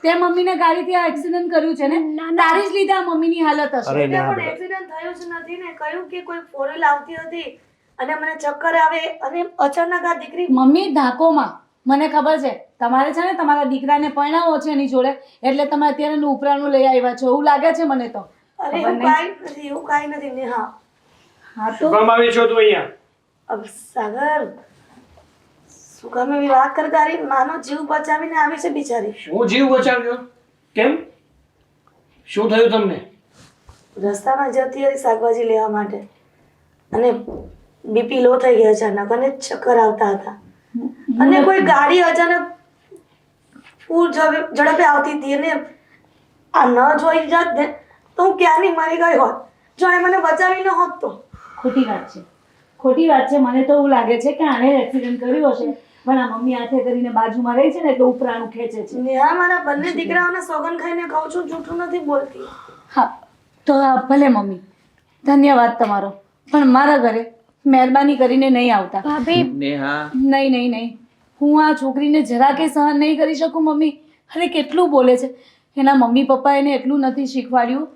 તે મમ્મીને ગાડીથી આ એક્સિડન્ટ કર્યું છે ને, તારી જ લીધે આ મમ્મીની હાલત હશે. અરે ને આ પણ બેટા એક્સિડન્ટ થયું જ નથી ને. કહ્યું કે કોઈ ફોરેલ આવતી હતી અને મને ચક્કર આવે અને અચાનક આ દીકરી. મમ્મી ધાકોમાં મને ખબર છે તમારે છે ને તમારા દીકરાને પરણાવો છે એની જોડે, એટલે તમે અત્યારે એનું ઉપરાણું લઈ આવ્યા છો એવું લાગે છે મને તો. અરે ખબર એવું નહીં. કાંઈ નથી, એવું કાંઈ નથી નેહા. હા તો કામ આવી છો તું અહીંયા? अब सागर શું કામ એવી વાત કર? તારી માનો જીવ બચાવીને આવી છે બિચારી. હું જીવ બચાવ્યો? કેમ? શું થયું તમને? રસ્તામાં જતી હતી શાકભાજી લેવા માટે અને બીપી લો થઈ ગયા અચાનક અને ચક્કર આવતા હતા અને કોઈ ગાડી અચાનક ફૂલ ઝડપે આવતી હતી અને આ ન જોઈ જાત ને તો હું ક્યારની મરી ગઈ હોત જો એ મને બચાવી ન હોત તો. ખોટી વાત છે, ખોટી વાત છે. મને તો એવું લાગે છે કે આણે એક્સિડન્ટ કર્યું હશે, પણ આ મમ્મી હાથે કરીને બાજુમાં રહી છે ને એટલે ઉપરાણું ખેંચે છે. નેહા, મારા બંને દીકરાઓને સોગન ખાઈને કહું છું, જૂઠું નથી બોલતી. હા તો ભલે મમ્મી, ધન્યવાદ તમારો, પણ મારા ઘરે મહેરબાની કરીને નહીં આવતા. ભાભી નેહા, નહીં નહીં નહીં, હું આ છોકરીને જરા કંઈ સહન નહીં કરી શકું. મમ્મી અરે કેટલું બોલે છે. એના મમ્મી પપ્પા એને એટલું નથી શીખવાડ્યું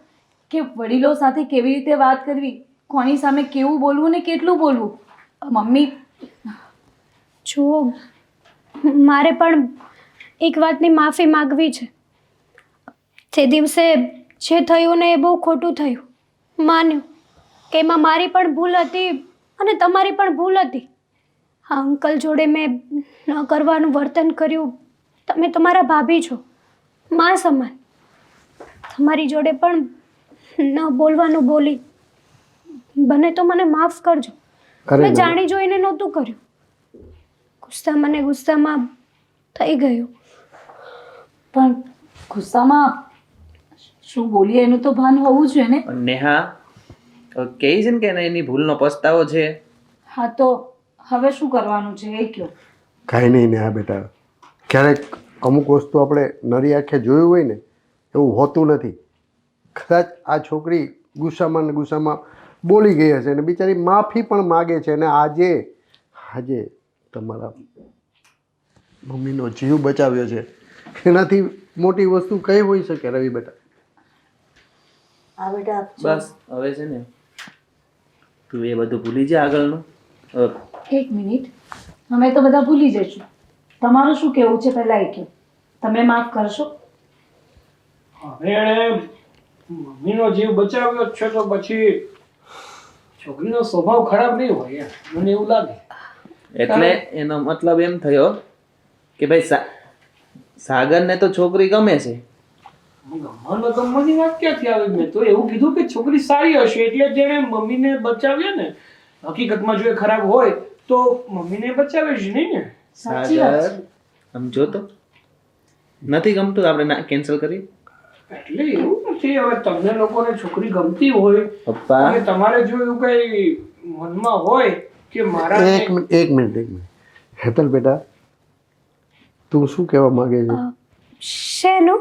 કે વડીલો સાથે કેવી રીતે વાત કરવી, કોની સામે કેવું બોલવું ને કેટલું બોલવું. મમ્મી જુઓ, મારે પણ એક વાતની માફી માગવી છે. તે દિવસે જે થયું ને એ બહુ ખોટું થયું. માન્યું કે એમાં મારી પણ ભૂલ હતી અને તમારી પણ ભૂલ હતી. આ અંકલ જોડે મેં ન કરવાનું વર્તન કર્યું. તમે તમારા ભાભી છો, મા સમાન. તમારી જોડે પણ ન બોલવાનું બોલી. બને તો મને માફ કરજો. અરે મેં ના. જાણી જોઈને નહોતું કર્યું. ગુસ્સામાં થઈ ગયું. પણ ગુસ્સામાં શું બોલીએ એનું તો ભાન હોવું જોઈએ ને. પણ નેહા કહે છે ને કે એની ભૂલનો પસ્તાવો છે. હા તો હવે શું કરવાનું છે એ કહો. કાંઈ નહીં ને આ બેટા, ક્યારેક અમુક વસ્તુ આપણે નરી આંખે જોયું હોય ને એવું હોતું નથી. કદાચ આ છોકરી ગુસ્સામાં ને ગુસ્સામાં બોલી ગઈ હશે ને બિચારી માફી પણ માગે છે અને આજે તમારા મમ્મીનો જીવ બચાવ્યો છે, એનાથી મોટી વસ્તુ કઈ હોઈ શકે રવિ બેટા? હા બેટા, બસ હવે છે ને તું એ બધું ભૂલી જા આગળનું. હવે એક મિનિટ, અમે તો બધા ભૂલી જઈશું. તમારું શું કહેવું છે પહેલાં એ કહો. તમે માફ કરશો? હવે એણે મમ્મીનો જીવ બચાવ્યો જ છે તો પછી છોકરીનો સ્વભાવ ખરાબ નહીં હોય યાર, મને એવું લાગે. એટલે એનો મતલબ એમ થયો કે ભાઈ સાગરને તો છોકરી ગમે છે. ગમવાનો ગમવાની વાત ક્યાંથી આવી? મેં તો એવું કીધું કે છોકરી સારી હશે એટલે જ એણે મમ્મીને બચાવ્યા ને. હકીકતમાં જો એ ખરાબ હોય તો મમ્મીને બચાવે જ નહીં ને. સાચી વાત સાગર છે. આમ જો તો નથી ગમતું તો આપણે કેન્સલ કરીએ. એટલે એવું નથી. હવે તમને લોકોને છોકરી ગમતી હોય પપ્પા અને તમારે જો એવું કઈ મનમાં હોય કે મારા એક મિનિટ હેતલ બેટા, તું શું કહેવા માંગે છે? શેનું?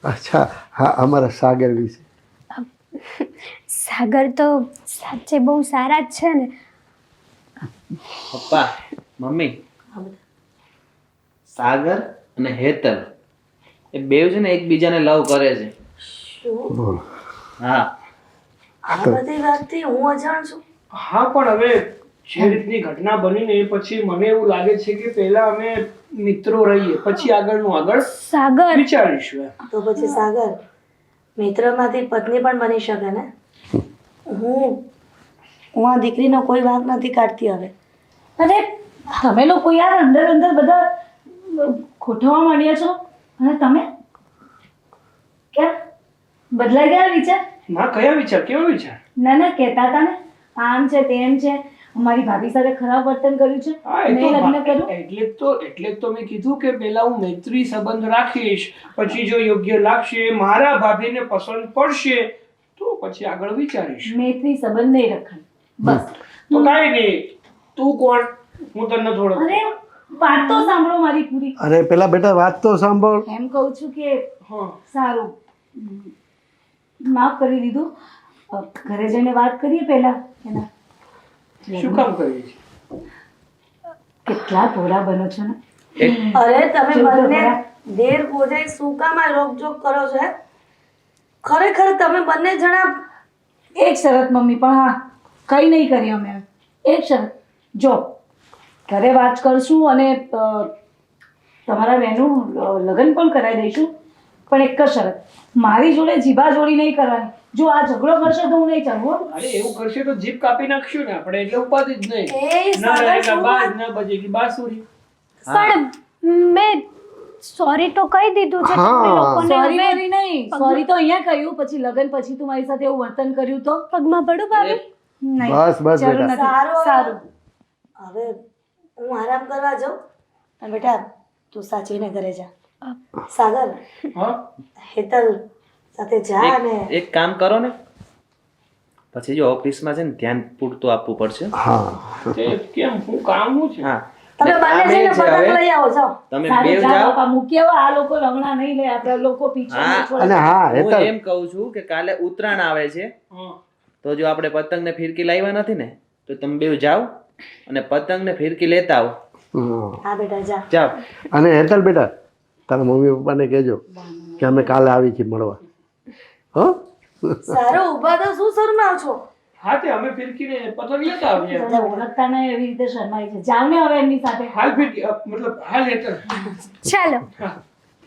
અચ્છા, હા, અમારા સાગર વિશે. સાગર તો સાચે બહુ સારા જ છે ને. પપ્પા મમ્મી, સાગર અને હેતલ એ બેવ છે ને એકબીજાને લવ કરે છે. શું બોલો. હા આ બધી વાતથી હું અજાણ છું? હા, પણ હવે જે રીતની ઘટના બની ને એ પછી મને એવું લાગે છે કે પહેલા અમે મિત્રો રહીએ પછી આગળનું આગળ સાગર વિચારીશું એમ. તો પછી સાગર મિત્રમાંથી પત્ની પણ બની શકે ને. હું હું આ દીકરીનો કોઈ વાંક નથી કાઢતી હવે. અને તમે લોકો યાર અંદર અંદર બધા ખોટવા માંડ્યા છો અને તમે કેમ બદલાઈ ગયા વિચાર? ના કયા વિચાર કેવો વિચાર? ના ના કહેતા હતા ને આમ છે તેમ છે, અમારી ભાભી સાથે ખરાબ વર્તન કર્યું છે, હા, એ મેં તો લગ્ન કર્યું. એટલે જ તો મેં કીધું કે પહેલા હું મૈત્રી સંબંધ રાખીશ, પછી જો યોગ્ય લાગશે, મારા ભાભીને પસંદ પડશે તો પછી આગળ વિચારીશ. મૈત્રી સંબંધ નહીં રખાય બસ. તો કાંઈ નહીં, તું કોણ? હું તને નથી ઓળખતો. અરે વાત તો સાંભળો મારી પૂરી. અરે પેલા બેટા વાત તો સાંભળ. એમ કહું છું કે હા, સારું માફ કરી દીધું. ઘરે જઈને વાત કરીએ પહેલા એના. શું કામ કરીએ છીએ? કેટલા ભોળા બનો છો ને. અરે તમે જો તો બંને ખરા. દેર ભોજાઈ શું કામ આ રોકજોક કરો છો હે? ખરેખર તમે બંને જણા એક શરત મમ્મી, પણ હા કંઈ નહીં કરી અમે. એક શરત, જો ઘરે વાત કરશું અને તમારા બહેનું લગ્ન પણ કરાવી દઈશું, પણ એક જ શરત, મારી જોડે જીભા જોડી નહીં કરવાની. જો આ ઝઘડો કરશો તો હું નહીં ચાલુ હો. અરે એવું કરશે તો જીભ કાપી નાખશું ને આપણે, એટલે ઉપાધિ જ નહીં. એ ના સાગર રહેગા શું બાજ, વાત? ના બજેગી બાંસુરી. પણ મેં સોરી તો કહી દીધું છે હા. તમે લોકોને. સોરી હવે કરી નહીં, સોરી તો અહીંયા કહ્યું, પછી લગ્ન પછી તું મારી સાથે એવું વર્તન કર્યું તો પગમાં પડું ભાભી? નહીં. બસ, બસ જરૂર બેટા. નથી. સારું. સારું. હવે હું આરામ કરવા જાઉં અને બેટા તું સાચવીને ઘરે જા. સાગર હા, હેતલ સાથે જા અને એક કામ કરો ને, પછી જો ઓફિસમાં છે ને ધ્યાન પૂરતું આપવું પડશે. હા તે કેમ? હું કામ શું છે? હા તમે ને આ બંને બે જઈને છે પતંગ હવે, લઈ આવો જાઓ. તમે સારું, બેવ જા જાઓ. બાપા, મૂકી આવો. આ લોકો લમણા નહીં લે, આપણે લોકો પીછે હા. નહીં છોડે. અને હા હું હેતલ એમ કહું છું કે કાલે ઉત્તરાયણ આવે છે, હા. તો જો આપણે પતંગ ને ફિરકી લાવ્યા નથી ને, તો તમે બેવ જાઓ અને પતંગ ને ફિરકી લેતા આવો. હમ. હા બેટા જા. જાઓ. અને હેતલ બેટા તારા મમ્મી પપ્પાને કહેજો કે અમે કાલે આવી છીએ મળવા. હો સારું ઊભા તો શું શરમાવ છો? હા, તે અમે ફિરકીને પતંગ લેતા આવીએ. બધા ઓળખતા નહીં એવી રીતે શરમાય છે. જાવ ને હવે એમની સાથે. હાલ ફિરકી મતલબ હાલ હેઠળ. ચાલો,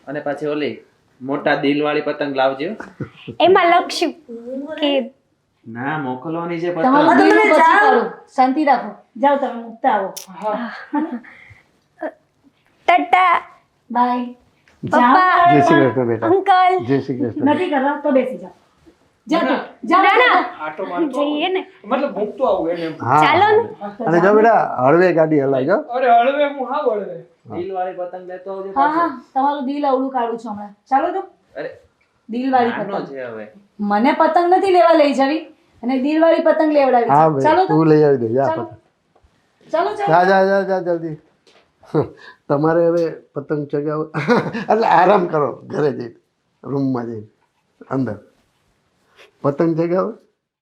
અને પછી ઓલી મોટા દિલવાળી પતંગ લાવજો. એમાં લખ્યું કે ના, મોકલવાની છે તમારું પતંગ. દિલનું પછી જાઓ. કરું. શાંતિ રાખો. જાઓ તમે મૂકતા આવો. હા, ટાટા બાય. પપ્પા, જય શ્રી કૃષ્ણ બેટા. અંકલ. જય શ્રી કૃષ્ણ. નથી કરવા તો બેસી જાઓ. જાઓ તો. ના, જાઓ, ના, ના. જાઓ. આટો મારતો જઈએ ને. મતલબ મૂકતો આવું એને. હા ચાલો ને. અને જો બેટા હળવે ગાડી હલાવજો. અરે હળવે હું હા હળવે. દિલવાળી પતંગ લેતો આવજો હા પાછો. હા, તમારું દિલ અવળું કાઢું છું હમણાં. ચાલો તો. અરે દિલવાળી નાનો પતંગ. છે હવે. મને પતંગ નથી લેવા લઈ જવી અને દિલવાળી પતંગ લેવડાવી હા છે. ચાલો ભાઈ તો. તું લઈ આવી દે જા ચાલો. પતંગ. ચાલો ચાલો. જા જા જા જા જલ્દી. તમારે હવે પતંગ ચગાવો એટલે આરામ કરો ઘરે જઈને રૂમમાં જઈને અંદર પતંગ ચગાવો.